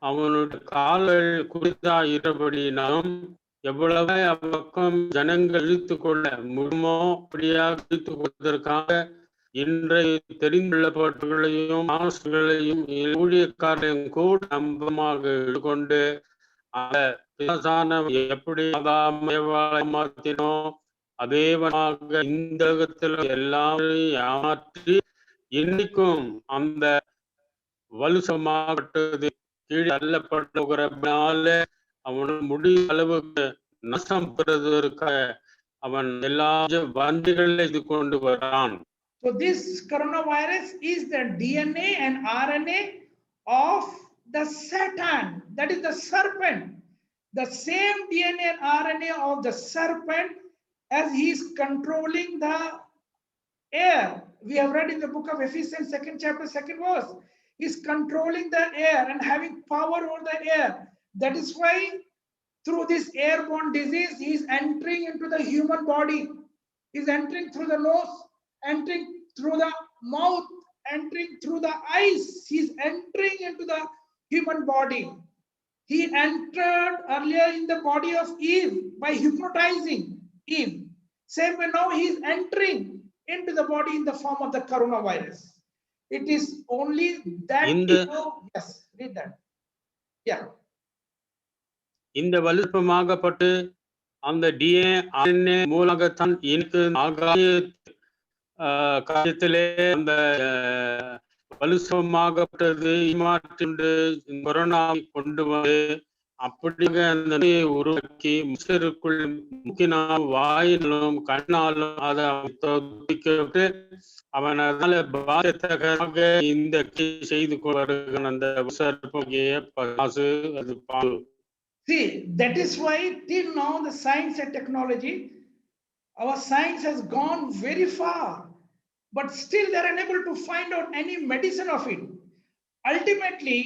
அவனுடைய கால்கள் குறிதா இருந்தபடினாலும் எவ்வளவு அப்பக்கம் ஜனங்கள் இழுத்து கொள்ள முடியுமோ அப்படியாக இழுத்து கொள்வதற்காக இன்றைய தெரிந்துள்ளவர்களையும் ஆசிரியர்களையும் ஊழியக்காரையும் கூட நம்பமாக கொண்டு எப்படி மாற்றினோ அதேவனாக இந்த உலகத்தில் எல்லாரையும் ஏமாற்றி இன்னைக்கும் அந்த வலுசமாகப்பட்டது கீழே தள்ளப்பட்டுகிறனால அவன் முடிய அளவுக்கு நஷ்டம் பெறுவதற்காக அவன் எல்லா வந்திகளை இது கொண்டு வரான். So this coronavirus is the DNA and RNA of the Satan, that is the serpent. The same DNA and RNA of the serpent as he is controlling the air. We have read in the book of Ephesians 2nd chapter 2nd verse. He is controlling the air and having power over the air. That is why through this airborne disease, he is entering into the human body. He is entering through the nose, entering through the mouth, entering through the eyes. He is entering into the human body. He entered earlier in the body of Eve by hypnotizing Eve. Same way now he is entering into the body in the form of the coronavirus. It is only that. Yes, read that. Yeah. இந்த வலுப்பமாகப்பட்டு அந்த DNA மூலகத்தான் எனக்கு ஆகாய காரியத்திலே அந்த வலுசமாகப்பட்டது மாற்றி கொரோனாவை கொண்டு வந்து அப்படிங்க அந்த உருவாக்கி மனுஷருக்குள் முக்கினாலும் வாயிலும் கண்ணாலும் அதை விட்டு அவன் அதனால பாதித்ததாக இந்த செய்து வருகிற அந்த பசு அது பால். See, that is why till now the science and technology, our science has gone very far, but still they are unable to find out any medicine of it. Ultimately,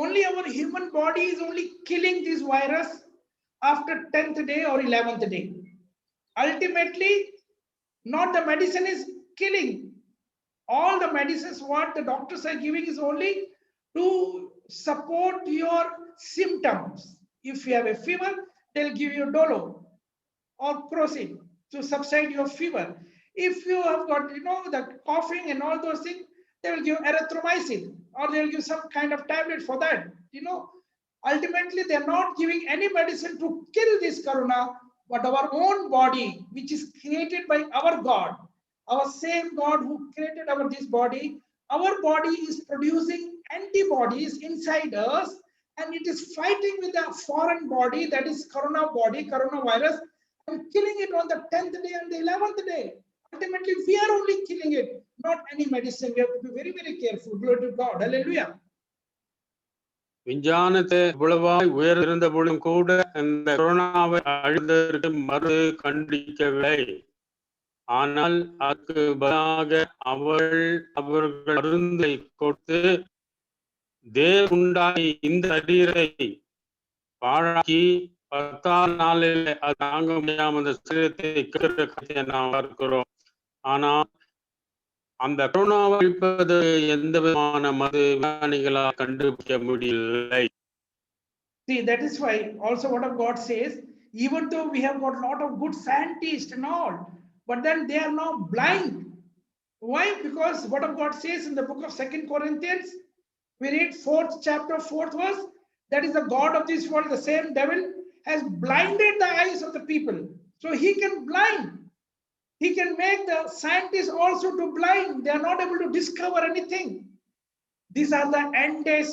only our human body is only killing this virus after 10th day or 11th day. Ultimately, not the medicine is killing. All the medicines what the doctors are giving is only to support your symptoms. If you have a fever, they'll give you Dolo or Prozac to subside your fever. If you have got, the coughing and all those things, they will give erythromycin or they will give some kind of tablet for that. Ultimately, they are not giving any medicine to kill this corona, but our own body, which is created by our God, our same God who created this body, our body is producing antibodies inside us. And it is fighting with a foreign body, that is coronavirus, and killing it on the 10th day and the 11th day. Ultimately, we are only killing it, not any medicine. We have to be very, very careful. Glory to God. Hallelujah. விஞ்ஞானத்தை இவ்வளவாய் உயர்ந்த பொழுதும் கூட இந்த கொரோனாவை அழிந்ததற்கு மருந்து கண்டுபிடிக்கவில்லை. ஆனால் அதுக்கு பதிலாக அவர்கள் மருந்தை கொடுத்து தேவனுண்டாய் இந்த சரீரத்தை பாழாக்கி 10ஆம் நாளில் அது தாங்க முடியாம அந்த சரீரத்தை நாம் பார்க்கிறோம். ஆனால் அந்த கொரோனாவை அழிப்பது எந்த விதமான மது விஞ்ஞானிகளால் கண்டுபிடிக்க முடியவில்லை. See, that is why also what of God says, even though we have got a lot of good scientists and all, but then they are now blind. Why? Because what of God says in the book of 2nd Corinthians, we read 4th chapter 4th verse, that is the God of this world, the same devil has blinded the eyes of the people. So he can blind. He can make the scientists also to blind. They are not able to discover anything. These are the end days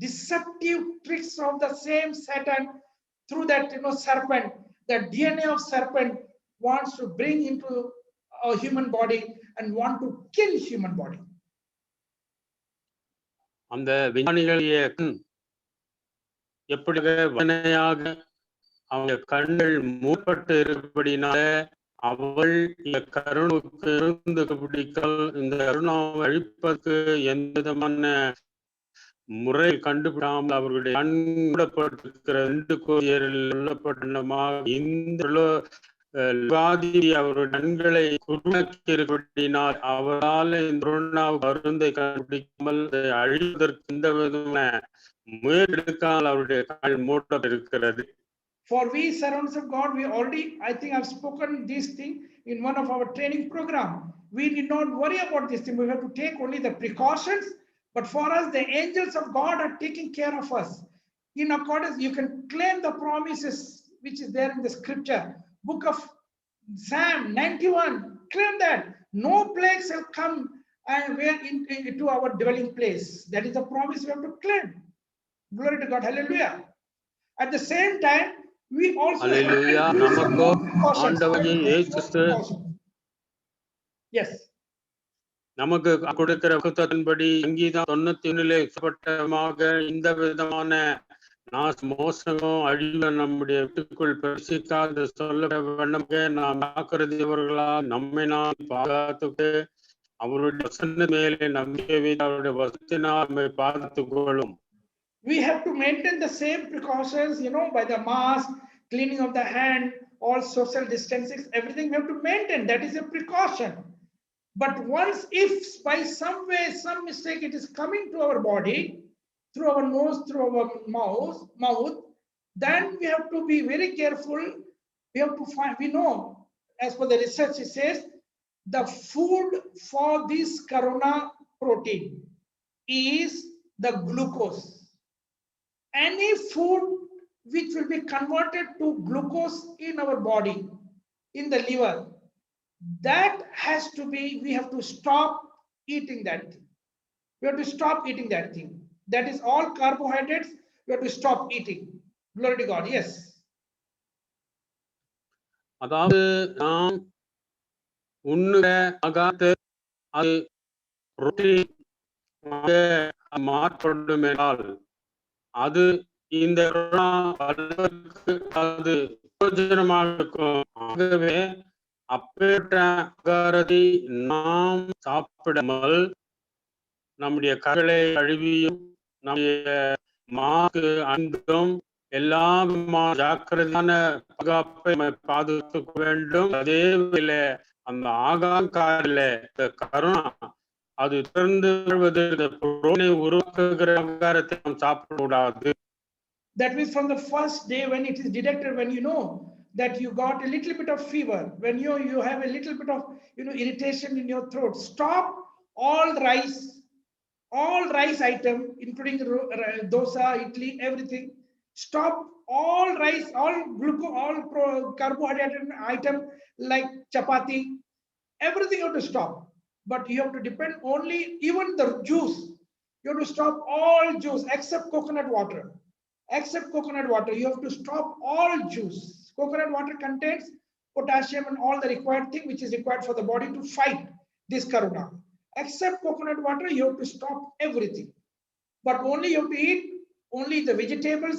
deceptive tricks of the same Satan through that serpent. The DNA of serpent wants to bring into a human body and want to kill human body. அந்த விஞ்ஞானிகளுடைய எப்படி வனையாக அவங்க கண்கள் மூடப்பட்டு இருப்படினால அவள் இந்த கருணுக்கு இருந்து பிடிக்கல் இந்த கருணாவை அழிப்பதற்கு எந்த விதமான முறை கண்டுபிடாமல் அவர்களுடைய கண் மூடப்பட்டிருக்கிற 2 கோரியரில் உள்ளப்பட்டமாக இந்த விவாதி அவருடைய கண்களை குருடாக்கி இருக்கிறபடியினால் அவரால் இந்த கொரோனாவுக்கு மருந்தை கண்டுபிடிக்காமல் அழிவதற்கு எந்த விதமான முயற்சி எடுக்காமல் அவருடைய கண் மூடப்பட்டிருக்கிறது. For we servants of God, we already, I think I've spoken this thing in one of our training program. We need not worry about this thing. We have to take only the precautions. But for us, the angels of God are taking care of us. In accordance, you can claim the promises which is there in the scripture. Book of Psalm 91, claim that. No plague shall come into our dwelling place. That is the promise we have to claim. Glory to God. Hallelujah. At the same time, we also Hallelujah. நமக்கோ ஆண்டவராகிய இயேசு கிறிஸ்து yes நமக்கு கொடுக்கிற வாக்குத்தத்தத்தின்படி சங்கீதம் 91 சொல்லப்பட்டமாக இந்த விதமான மோசமும் அழிவு நம்முடைய வீட்டுக்குள் பிரசிக்காத சொல்ல வண்ணமாக நாம் ஜாக்கிரதையவர்களா நம்மை நாம் பாதுகாத்துக்கு அவருடைய வசன மேலே நம்பிக்கை வைத்து அவருடைய வசனத்தினால் நம்மை பாதுகாத்துக் கொள்ளும். We have to maintain the same precautions, by the mask, cleaning of the hand, all social distancing, everything we have to maintain. That is a precaution. But once, if by some way, some mistake, it is coming to our body, through our nose, through our mouth, then we have to be very careful. We have to find, we know, as per the research, it says, the food for this corona protein is the glucose. Any food which will be converted to glucose in our body, in the liver, that has to be, we have to stop eating that thing. We have to stop eating that thing. That is all carbohydrates, we have to stop eating. Glory to God. Yes. அதாவது நாம் உண்ணுகிற ஆகாரத்தை அது protein மாற்றப்படும் என்றால் அது இந்த அது பிரயோஜனமாக இருக்கும். ஆகவே அப்பேற்ற ஆகாரத்தை நாம் சாப்பிடாமல் நம்முடைய கரலை அழிவியும் நம்முடைய மாக்கு அன்பும் எல்லா ஜாக்கிரதையான பாதுகாப்பை பாதுகாத்துக்க வேண்டும். அதே வேளையில அந்த ஆகாரக்காரில இந்த கருணா அது திறந்து உருவாக்குகிற ஆகாரத்தை நாம் சாப்பிடக்கூடாது. That means from the first day when it is detected, when you know that you got a little bit of fever, when you have a little bit of irritation in your throat, stop all rice item, including dosa, idli, everything. Stop all rice, all glucose, all carbohydrate item like chapati, everything you have to stop. But you have to depend only, even the juice, you have to stop all juice except coconut water. Except coconut water, you have to stop all juice. Coconut water contains potassium and all the required thing which is required for the body to fight this corona. Except coconut water, you have to stop everything. But only you have to eat only the vegetables,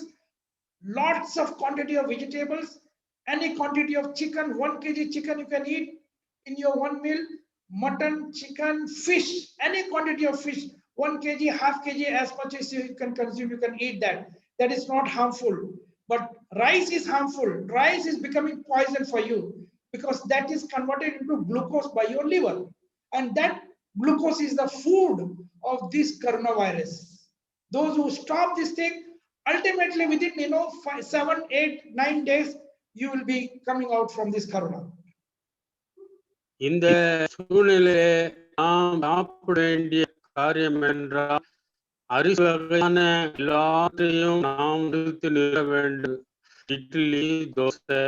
lots of quantity of vegetables, any quantity of chicken, 1 kg chicken you can eat in your one meal. Mutton, chicken, fish, any quantity of fish, 1 kg, half kg, as much as you can consume, you can eat that. That is not harmful. But rice is harmful. Rice is becoming poison for you because that is converted into glucose by your liver. And that glucose is the food of this coronavirus. Those who stop this thing, ultimately within 7, 8, 9 days, you will be coming out from this corona. இந்த சூழ்நிலையிலே நாம் சாப்பிட வேண்டிய காரியம் என்றால் அரிசி வகையான எல்லாத்தையும் நாம் நிறுத்தி நிற்க வேண்டும். இட்லி, தோசை,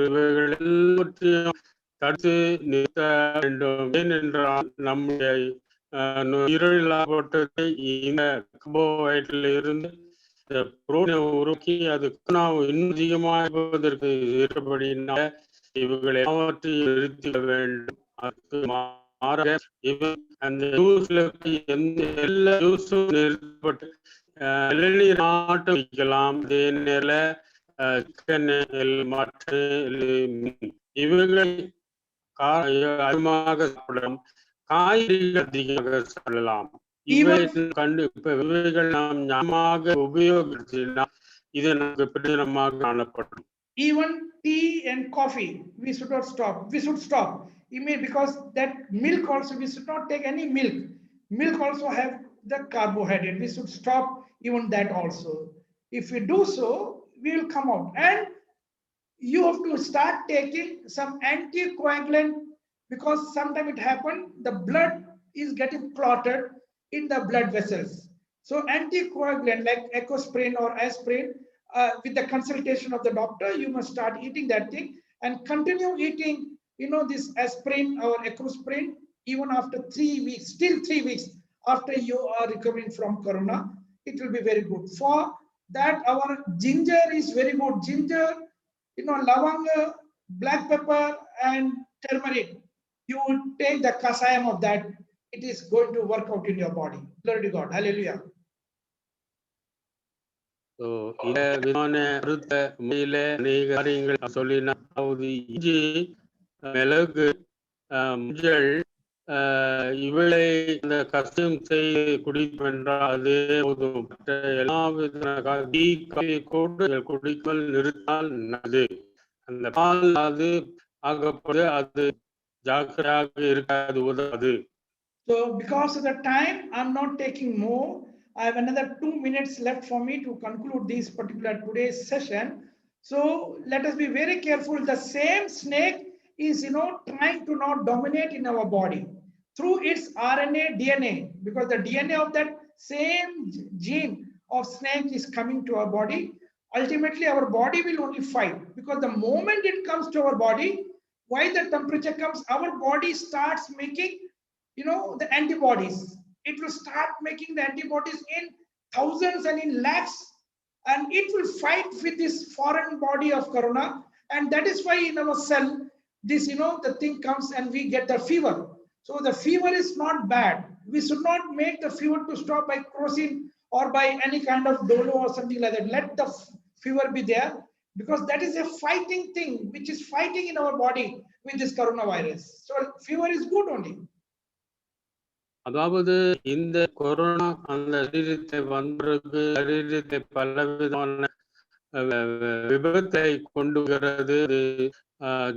இவைகள் எல்லாவற்றையும் தடுத்து நிறுத்த வேண்டும். ஏனென்றால் நம்முடைய ஈரலாப்பட்டதை இந்த கார்போஹைட்ரேட்ல இருந்து புரோட்டீனை உருவாக்கி அதுக்கு நாம் இன்னும் அதிகமாகுவதற்கு இருப்படினால இவர்கள் எல்லாவற்றையும் நிறுத்திக்க வேண்டும். அதுக்கு மாறாக அந்த ஜூஸ்ல எல்லா ஜூஸும் நிறுத்தப்பட்டு இளநீர் ஆட்டம் வைக்கலாம். அதே நேரில் சிக்கன், மட்டன், இவைகளை அதிகமாக சாப்பிடலாம். காய்கறிகள் அதிகமாக சாப்பிடலாம். இவைகள் நாம் ஞாபகமாக உபயோகிச்சினா இது நமக்கு பிரயோஜனமாக காணப்படும். Even tea and coffee, we should not stop. We should stop. Because that milk also, we should not take any milk. Milk also have the carbohydrate. We should stop even that also. If we do so, we will come out. And you have to start taking some anticoagulant, because sometimes it happens, the blood is getting clotted in the blood vessels. So anticoagulant like Ecosprin or aspirin, with the consultation of the doctor, you must start eating that thing and continue eating, this aspirin or Ecosprin even after 3 weeks, still 3 weeks after you are recovering from corona. It will be very good. For that, our ginger is very good. Ginger, lavanga, black pepper, and turmeric. You take the kasayam of that, it is going to work out in your body. Glory to God. Hallelujah. So, இந்த விதமான அறுத்த முறையில அநேக காரியங்கள் சொல்லினா, அதாவது இஞ்சி, மிளகு, மஞ்சள், இவளை அந்த கஷ்டம் செய்து குடிக்கும் என்றால் அது போதும். மற்ற எல்லா விதமான டீ காஃபி கூட குடிக்காமல் நிறுத்தால் நல்லது. அந்த பால் அது ஆகப்போது அது ஜாக்கிரதையாக இருக்காது, உதவாது. So because of the time, I'm not taking more. I have another 2 minutes left for me to conclude this particular today's session. So let us be very careful. The same snake is, trying to not dominate in our body through its RNA, DNA, because the DNA of that same gene of snake is coming to our body. Ultimately, our body will only fight, because the moment it comes to our body, while the temperature comes, our body starts making, the antibodies. It will start making the antibodies in thousands and in lakhs, and it will fight with this foreign body of corona. And that is why in our cell, this, the thing comes and we get the fever. So the fever is not bad. We should not make the fever to stop by crocin or by any kind of dolo or something like that. Let the fever be there, because that is a fighting thing which is fighting in our body with this coronavirus. So fever is good only. அதாவது இந்த corona அந்த சரீரத்தை வந்தது, சரீரத்தை பலவிதமான விபத்தை கொண்டு வருகிறது.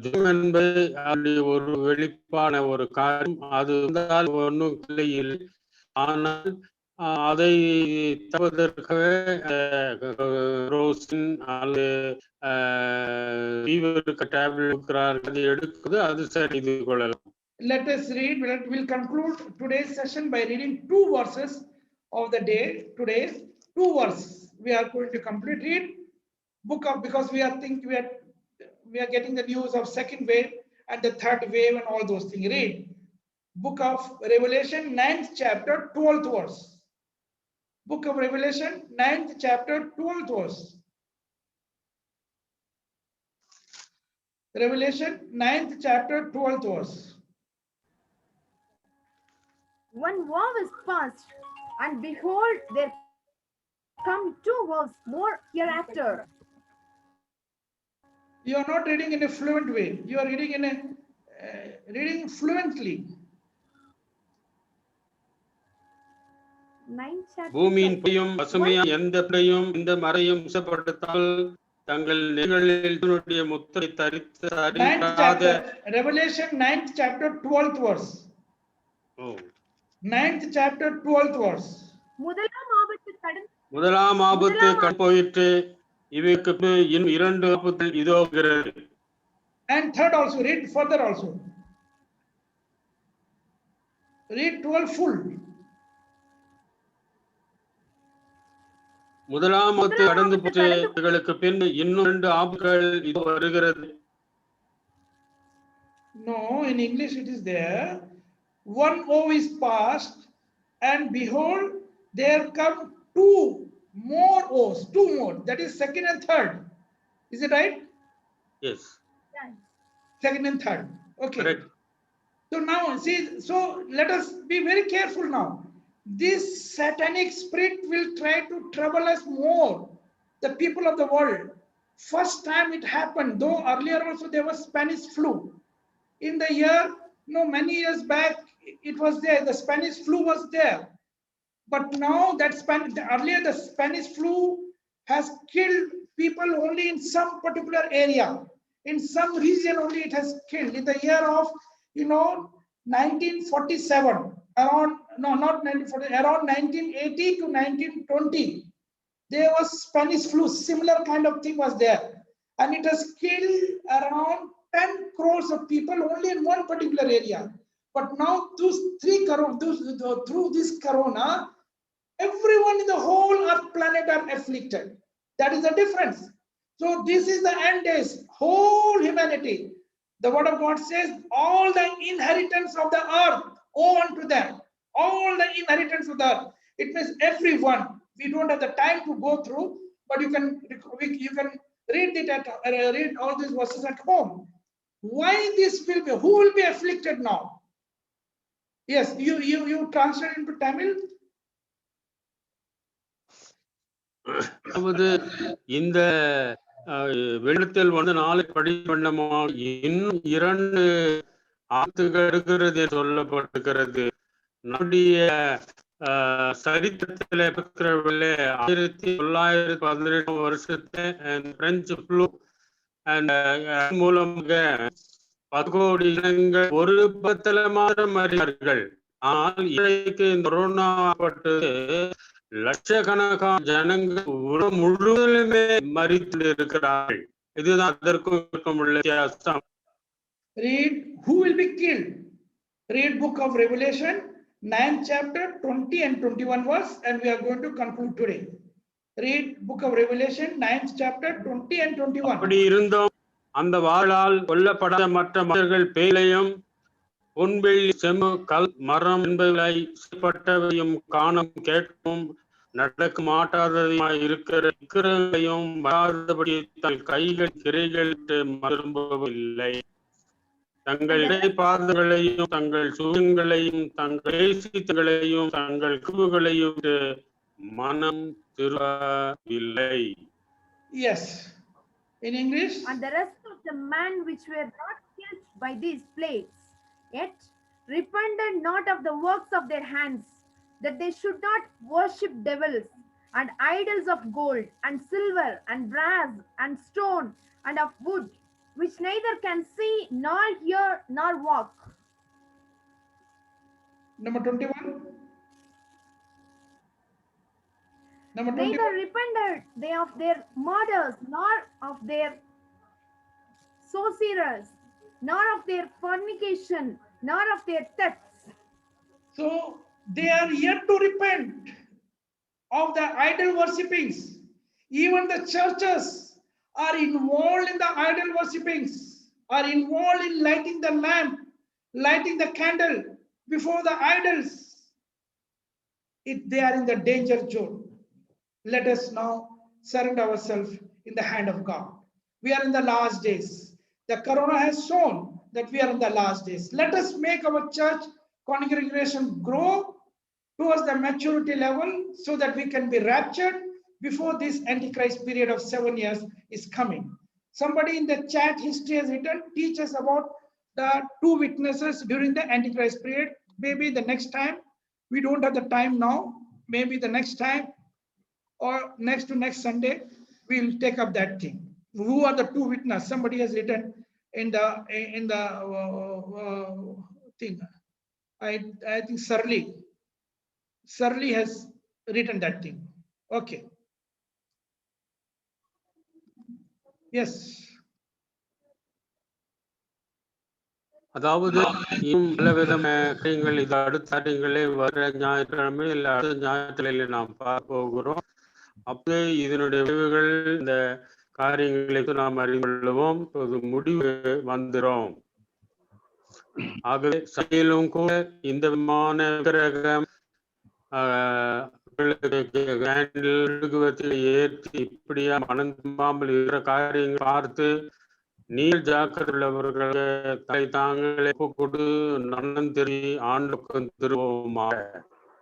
ஜூம் என்பது அப்படி ஒரு வெளிப்பான ஒரு காரியம். அது வந்தால் ஒன்றும் இல்லை. ஆனால் அதை தவிர்ப்பதற்காக ரோசின் அல்லது ஃபீவருக்கு டேப்லெட் கொடுக்கிறார்கள், அதை எடுக்குது, அது சரி இது கொள்ளலாம். Let us read. We'll conclude today's session by reading 2 verses of the day. Today's 2 verses we are going to complete. Read book of, because we are getting the news of second wave and the third wave and all those things. Read book of Revelation 9th chapter 12th verse. Book of Revelation 9th chapter 12th verse. Revelation 9th chapter 12th verse. One vow is past, and behold, there come 2 vows more hereafter. You are not reading in a fluent way. You are reading in a reading fluently. 9th chapter. பூமியின் பிடியும் பசுமையும் எந்த பிடியும் இந்த மறையும் விஷப்படுத்தால் தங்கள் நெறிகளில் முத்திரை தரித்த Revelation 9th chapter 12th verse. 9th chapter 12th verse. முதலாம் ஆபத்து கண் போயிற்று, இவைக்கு இன்னும் 2 ஆபத்துகள் இதோகிறது. And third also, read further also. Read 12 full. முதலாம் ஆபத்து கடந்து போச்சு, இவைகளுக்கு பின் இன்னும் 2 ஆபத்துகள் இதோ வருகிறது. No, in English it is there. One woe is past, and behold, there come 2 more woes. 2 more. That is second and third. Is it right? Yes. Second and third. Okay. Correct. So now, see, so let us be very careful now. This satanic spirit will try to trouble us more, the people of the world. First time it happened, though earlier also there was Spanish flu. In the year, many years back, it was there. The Spanish flu was there. But now that earlier the Spanish flu has killed people only in some particular area, in some region only it has killed. In the year of, 1947, around, no, not 1940, around 1980 to 1920, there was Spanish flu, similar kind of thing was there. And it has killed around 10 crores of people only in one particular area. But now through this corona, everyone in the whole earth planet are afflicted. That is the difference. So this is the end days, whole humanity. The word of God says, all the inheritance of the earth owe unto them. All the inheritance of the earth. It means everyone. We don't have the time to go through, but you can read it read all these verses at home. Why this will be? Who will be afflicted now? Yes, you translate into Tamil. அதாவது இந்த வெள்ளத்தில் வந்து நாளைக்கு படி பண்ணமோ இன்னும் 2 ஆத்துகள் இருக்கிறது சொல்லப்பட்டிருக்கிறது. நம்முடைய சரித்திரத்தில் இருக்கிறவர்களே 1918 வருஷத்தை பிரெஞ்சு ஃப்ளூ மூலமாக 10 கோடி ஜனங்கள் ஒரு பத்தில் மாத்திரம் அறிஞர்கள். ஆனால் இன்றைக்கு இந்த கொரோனா பட்டு லட்சக்கணக்கான ஜனங்கள் உலகம் முழுவதுமே மரித்து இருக்கிறார்கள். இதுதான் அதற்கும் உள்ள வித்தியாசம். Read who will be killed. Read book of Revelation 9th chapter 20 and 21 verse, and we are going to conclude today. Read book of Revelation 9th chapter 20 and 21. அப்படி இருந்தும் அந்த வாளால் கொல்லப்படாத மற்ற மனிதர்கள் பேலையும் பொன்வெள்ளி செம்பு கல் மரம் என்பவை செய்யப்பட்டவையும் காணும் கேட்கும் நடக்க மாட்டாததையும் இருக்கிற விக்கிரகங்களையும் வராதபடி தங்கள் கைகள் கிரைகள் திரும்பவும் இல்லை. தங்கள் இடைப்பாதங்களையும் தங்கள் சுகங்களையும் தங்கள் தேசித்தங்களையும் தங்கள் குவுகளையும் மனம் திரும்பவில்லை. Yes. In English. And the rest of the men which were not killed by these plagues, yet repented not of the works of their hands, that they should not worship devils and idols of gold and silver and brass and stone and of wood, which neither can see nor hear nor walk. Number 21. Number 21. Neither repented they of their murders, nor of their sorcerers, nor of their fornication, nor of their thefts. So they are yet to repent of the idol worshippings. Even the churches are involved in the idol worshippings, are involved in lighting the lamp, lighting the candle before the idols. They are in the danger zone. Let us now surrender ourselves in the hand of God. We are in the last days. The corona has shown that we are in the last days. Let us make our church congregation grow towards the maturity level so that we can be raptured before this Antichrist period of 7 years is coming. Somebody in the chat history has written, teach us about the 2 witnesses during the Antichrist period. Maybe the next time. We don't have the time now. Maybe the next time or next to next Sunday, we'll take up that thing. Who are the 2 witnesses? Somebody has written in the thing. I think Surly has written that thing. Okay. Yes. அதாவது இன்னும் பல விதமான காரியங்கள் இது அடுத்த காரியங்களே வர ஞாயிற்றுக்கிழமை இல்லை அடுத்த ஞாயிற்றுக்கிழமை நாம் பார்க்க போகிறோம். அப்போ இதனுடைய விளைவுகள் இந்த காரியங்களுக்கு நாம் அறிந்து கொள்வோம். இப்போது முடிவு வந்துடும். ஆகவே சபையிலும் கூட இந்த விதமான விக்கிரகம் ஏற்றி இப்படியா மனம் திரும்பாமல் இருக்கிற காரியங்கள் பார்த்து நீர் ஜாக்கிரதையுள்ளவர்கள் தலை தாங்களே கொடு நன்னன் தெரி ஆண்டுக்கும் திருவோமாக.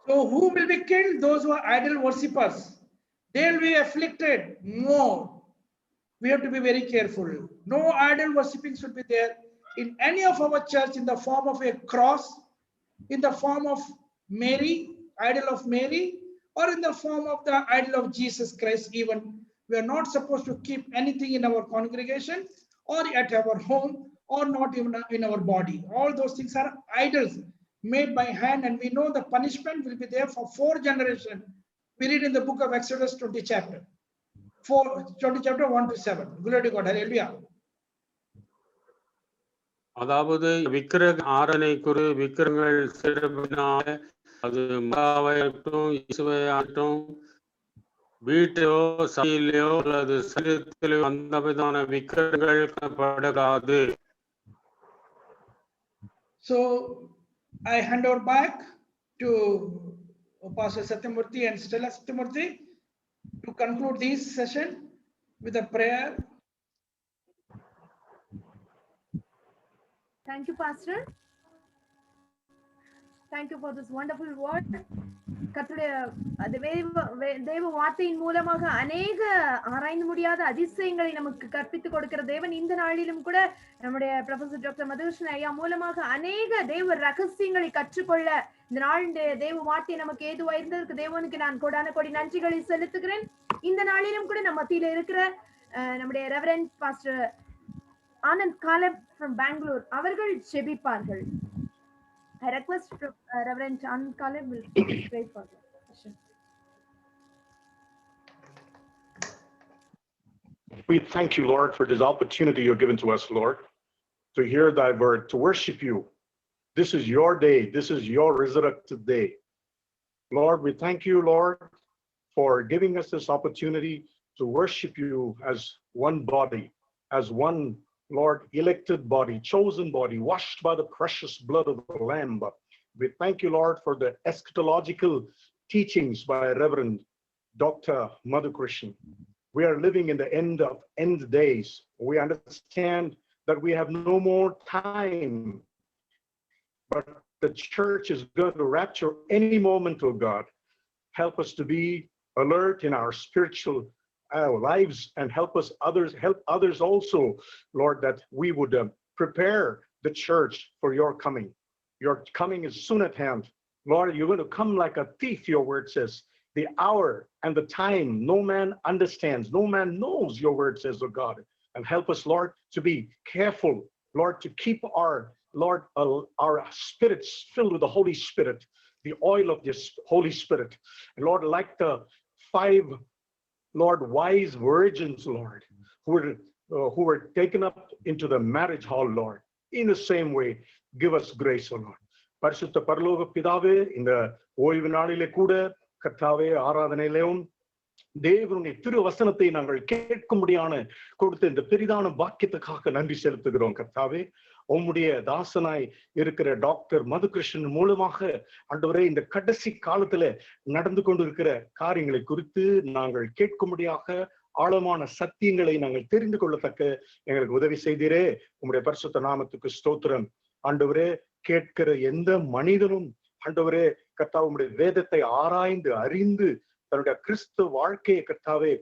So who will be killed? Those who are idol worshippers. They will be afflicted more. We have to be very careful. No idol worshipping should be there in any of our church in the form of a cross, in the form of Mary, idol of Mary, or in the form of the idol of Jesus Christ. Even We are not supposed to keep anything in our congregation or at our home or not even in our body. All those things are idols made by hand, and we know the punishment will be there for 4 generations. We read in the book of Exodus 20 chapter 1 to 7. Glory to God. Hallelujah. அதாவது விக்கிரக ஆராதனை குறி விக்கிரகங்கள் சிறப்பினால அது மகாவாகட்டும் இயேசுவையாகட்டும் வீட்டிலோ சபையிலோ அல்லது சரீரத்திலோ அந்த விதமான விக்கிரகங்கள் காணப்படாது. So I hand over back to Pastor Satyamurthy and Stella Satyamurthy to conclude this session with a prayer. Thank you, Pastor. Thank you for this wonderful word. கர்த்தருடைய தேவ வார்த்தையின் மூலமாக அநேக ஆராய்ந்து முடியாத அதிசயங்களை நமக்கு கற்பித்துக் கொடுக்கிற தேவன் இந்த நாளிலும் கூட நம்முடைய ப்ரொஃபசர் டாக்டர் மதுகிருஷ்ணன் ஐயா மூலமாக அநேக தேவ ரகசியங்களை கற்றுக்கொள்ள இந்த நாளுடைய தேவ வார்த்தை நமக்கு ஏதுவா இருந்ததற்கு தேவனுக்கு நான் கோடான கோடி நன்றிகளை செலுத்துகிறேன். இந்த நாளிலும் கூட நம்ம மத்தியில இருக்கிற நம்முடைய ரெவரண்ட் பாஸ்டர் ஆனந்த் காலப் from Bangalore அவர்கள் ஜெபிப்பார்கள். I request Reverend Anand Kaleb will pray for the session. We thank you, Lord, for this opportunity you've given to us, Lord, to hear thy word, to worship you. This is your day. This is your resurrected day. Lord, we thank you, Lord, for giving us this opportunity to worship you as one body, as one, Lord, elected body, chosen body, washed by the precious blood of the Lamb. We thank you, Lord, for the eschatological teachings by Reverend Dr. Madhukrishnan. We are living in the end days. We understand that we have no more time, but the church is going to rapture any moment, oh God. Help us to be alert in our spiritual lives and help others also, Lord, that we would prepare the church for your coming. Your coming is soon at hand. Lord, you're going to come like a thief, your word says. The hour and the time no man understands, no man knows, your word says, oh God. And help us, Lord, to be careful, Lord, to keep our spirits filled with the Holy Spirit, the oil of this Holy Spirit. And Lord, like the 5 Lord, wise virgins, Lord, who were taken up into the marriage hall, Lord. In the same way, give us grace, O Lord. பரிசுத்த பரலோக பிதாவே, இந்த ஓய்வு நாளிலே கூட கர்த்தாவே ஆராதனையிலும் தேவனுடைய திரு வசனத்தை நாங்கள் கேட்கும்படியான கொடுத்த இந்த பெரிதான பாக்கியத்துக்காக நன்றி செலுத்துகிறோம் கர்த்தாவே. உம்முடைய தாசனாய் இருக்கிற டாக்டர் மதுகிருஷ்ணன் மூலமாக ஆண்டவரே இந்த கடைசி காலத்துல நடந்து கொண்டிருக்கிற காரியங்களை குறித்து நாங்கள் கேட்கும்படியாக ஆழமான சத்தியங்களை நாங்கள் தெரிந்து கொள்ளத்தக்க எங்களுக்கு உதவி செய்தீரே. உம்முடைய பரிசுத்த நாமத்துக்கு ஸ்தோத்திரம். ஆண்டவரே, கேட்கிற எந்த மனிதனும் ஆண்டவரே கர்த்தாவே உம்முடைய வேதத்தை ஆராய்ந்து அறிந்து தன்னுடைய கிறிஸ்து வாழ்க்கையை கர்த்தாவே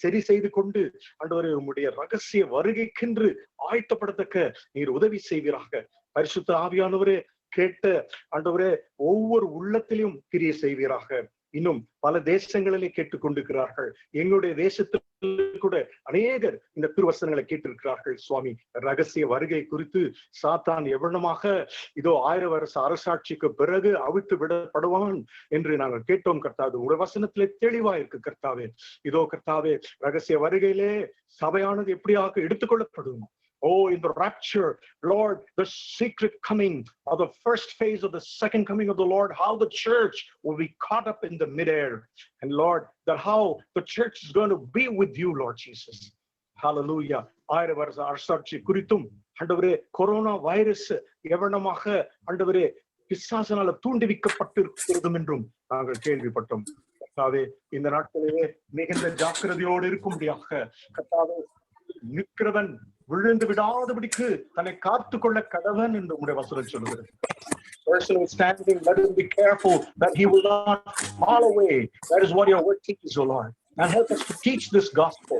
சரி செய்து கொண்டு ஆண்டவரே உம்முடைய ரகசிய வருகைக்கென்று ஆயத்தப்படத்தக்க நீர் உதவி செய்வீராக. பரிசுத்த ஆவியானவரே, கேட்ட ஆண்டவரே ஒவ்வொரு உள்ளத்திலும் கிரியை செய்வீராக. இன்னும் பல தேசங்களிலே கேட்டுக்கொண்டிருக்கிறார்கள். எங்களுடைய தேசத்தில் கூட அநேகர் இந்த திருவசனங்களை கேட்டிருக்கிறார்கள். சுவாமி, ரகசிய வருகை குறித்து சாத்தான் எவ்வளமாக இதோ 1000 வருஷ அரசாட்சிக்கு பிறகு அவிழ்த்து விடப்படுவான் என்று நாங்கள் கேட்டோம் கர்த்தாவே. உடைய வசனத்திலே தெளிவா இருக்கு கர்த்தாவே. இதோ கர்த்தாவே, ரகசிய வருகையிலே சபையானது எப்படியாக எடுத்துக்கொள்ளப்படும். Oh, in the rapture, Lord, the secret coming of the first phase of the second coming of the Lord, how the church will be caught up in the midair. And Lord, that how the church is going to be with you, Lord Jesus. Hallelujah. 1000 வருஷ அரசாட்சி குறித்தும் ஆண்டவரே, corona virus எவ்வளமாக ஆண்டவரே பிசாசினால தூண்டிவிக்கப்பட்டிருக்கிறதும் என்றும் நாங்கள் கேள்விப்பட்டோம். கர்த்தாவே, இந்த நாட்களிலே மிகுந்த ஜாக்கிரதையோடு இருக்கும்படியாக கர்த்தாவே, நிற்கிறவன் விழுந்து விடாதபடிக்கு தன்னை காத்து கொள்ள கடவன் என்று உடைய வசனம் சொல்லுகிறது. Person who is standing, let him be careful that he will not fall away. That is what your word teaches, O Lord. And help us to teach this gospel.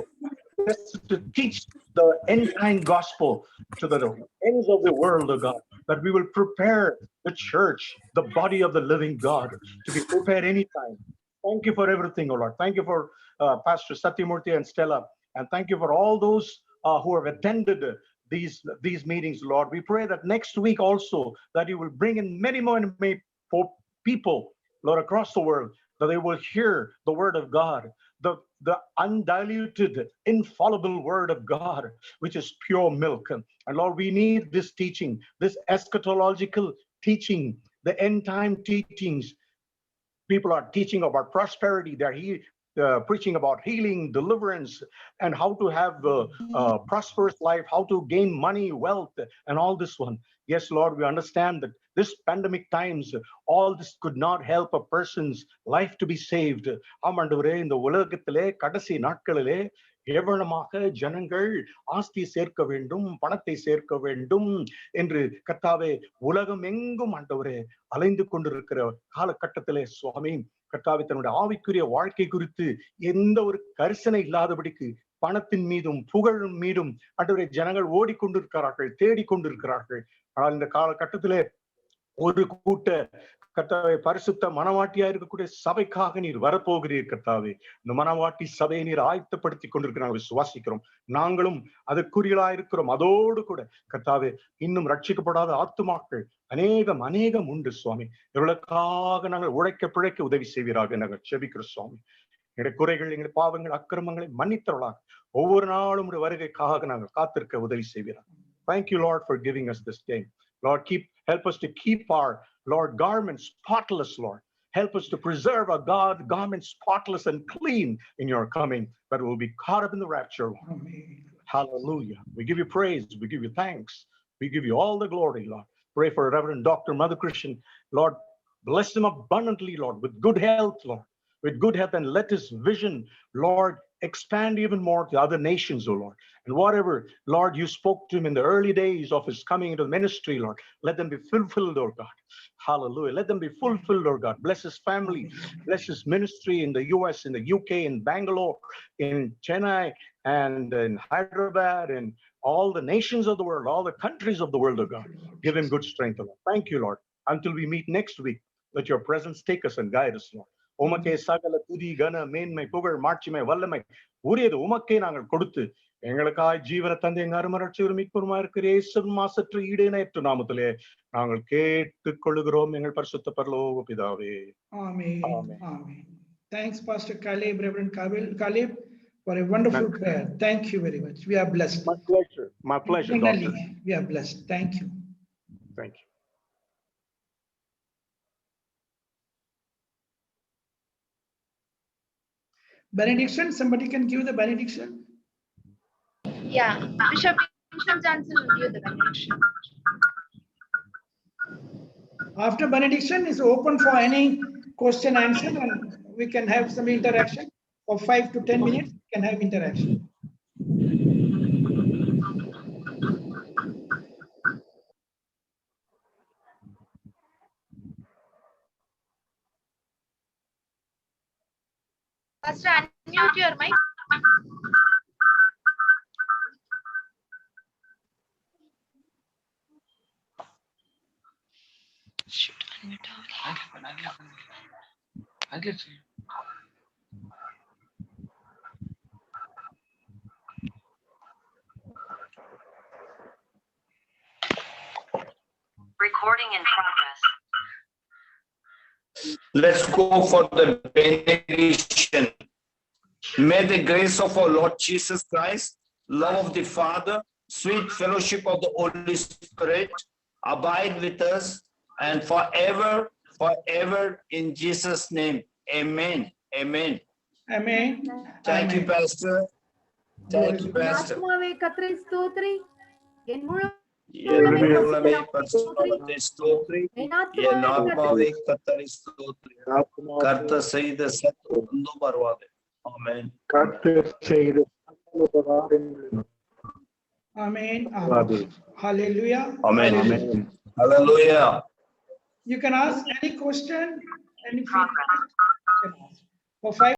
Help us to teach the end time gospel to the ends of the world, O God. That we will prepare the church, the body of the living God, to be prepared anytime. Thank you for everything, O Lord. Thank you for Pastor Satyamurthy and Stella. And thank you for all those who have attended these meetings, Lord. We pray that next week also that you will bring in many more people, Lord, across the world, that they will hear the word of God, the undiluted, infallible word of God, which is pure milk. And Lord, we need this teaching, this eschatological teaching, the end time teachings. People are teaching about prosperity. They're preaching about healing, deliverance, and how to have a prosperous life, how to gain money, wealth, and all this one. Yes, Lord, we understand that this pandemic times, all this could not help a person's life to be saved. ஆமாண்டவரே, இந்த உலகத்திலே கடைசி நாட்களிலே ஏவலமாக ஜனங்கள் ஆஸ்தி சேர்க்க வேண்டும், பணத்தை சேர்க்க வேண்டும் என்று கர்த்தாவே உலகம் எங்கும் ஆண்டவரே அலைந்து கொண்டிருக்கிற காலகட்டத்திலே சுவாமி கர்த்தாவே தன்னுடைய ஆவிக்குரிய வாழ்க்கை குறித்து எந்த ஒரு கரிசனை இல்லாதபடிக்கு பணத்தின் மீதும் புகழின் மீதும் ஆண்டவரே ஜனங்கள் ஓடிக்கொண்டிருக்கிறார்கள், தேடிக்கொண்டிருக்கிறார்கள். ஆனால் இந்த காலகட்டத்திலே ஒரு கூட்ட கர்த்தாவே பரிசுத்த மனவாட்டியா இருக்கக்கூடிய சபைக்காக நீர் வரப்போகிறீர் கர்த்தாவே. இந்த மனவாட்டி சபையை நீர் ஆயத்தப்படுத்தி கொண்டிருக்கிறாங்க, விசுவாசிக்கிறோம். நாங்களும் அதுக்குரியலா இருக்கிறோம். அதோடு கூட கர்த்தாவே இன்னும் ரட்சிக்கப்படாத ஆத்துமாக்கள் அநேகம் உண்டு சுவாமி. இவர்களுக்காக நாங்கள் உழைக்க பிழைக்க உதவி செய்வீராக நாங்கள் செபிக்கிறோம் சுவாமி. எங்களுடைய குறைகள், எங்களுடைய பாவங்கள், அக்கிரமங்களை மன்னித்தவர்களாக ஒவ்வொரு நாளும் வருகைக்காக நாங்கள் காத்திருக்க உதவி செய்வீராக. Thank you, Lord, for giving us this day. Lord, help us to keep our, Lord, garments spotless, Lord. Help us to preserve our garments spotless and clean in your coming, but we'll be caught up in the rapture, Lord. Amen. Hallelujah. We give you praise. We give you thanks. We give you all the glory, Lord. Pray for Reverend Dr. Mother Christian. Lord, bless him abundantly, Lord, with good health, Lord. With good health, and let his vision, Lord, expand even more to other nations, oh Lord. And whatever, Lord, you spoke to him in the early days of his coming into the ministry, Lord, let them be fulfilled, oh God. Hallelujah. Let them be fulfilled, oh God. Bless his family. Bless his ministry in the US, in the UK, in Bangalore, in Chennai, and in Hyderabad, and all the nations of the world, all the countries of the world, oh God. Give him good strength, oh Lord. Thank you, Lord. Until we meet next week, let your presence take us and guide us, Lord. உமக்கே சகல துதி கன மேன்மை புகழ் மாட்சிமை வல்லமை உரியது உமக்கே நாங்கள் கொடுத்து எங்களுக்காய் ஜீவன தந்தை எங்க அருமரட்சியரும் மீட்பருமா இருக்கிற இயேசு மாசற்ற ஈடேனற்ற நாமத்திலே நாங்கள் கேட்டுக் கொள்ளுகிறோம் எங்கள் பரிசுத்த பரலோக பிதாவே. Amen. Amen. Thanks, Pastor Caleb, Reverend Caleb, for a wonderful prayer. Thank you very much. We are blessed. My pleasure. My pleasure, Doctor. We are blessed. Thank you. Thank you. Benediction, somebody can give the benediction. Yeah, Bishop Johnson will give the benediction. After benediction is open for any question answer, and we can have some interaction. For 5 to 10 minutes, we can have interaction. Pastor, unmute your mic. Shoot, unmute. Recording in progress. Let's go for the benediction. May the grace of our Lord Jesus Christ, love of the Father, sweet fellowship of the Holy Spirit abide with us and forever in Jesus' name. Amen. Amen. Amen. Thank you, Pastor. Thank you, Pastor. ஆத்மாவே கர்த்தரை ஸ்தோத்திரி, என் முழு என்னுள்ளமே பரிசுத்தத்தை ஸ்தோத்திரி, என் ஆத்மாவே கர்த்தரை ஸ்தோத்திரி. கர்த்தர் செய்த சகல பரவாது. Amen. Amen. Hallelujah. Amen. Hallelujah. You can ask any question, any feedback. For 5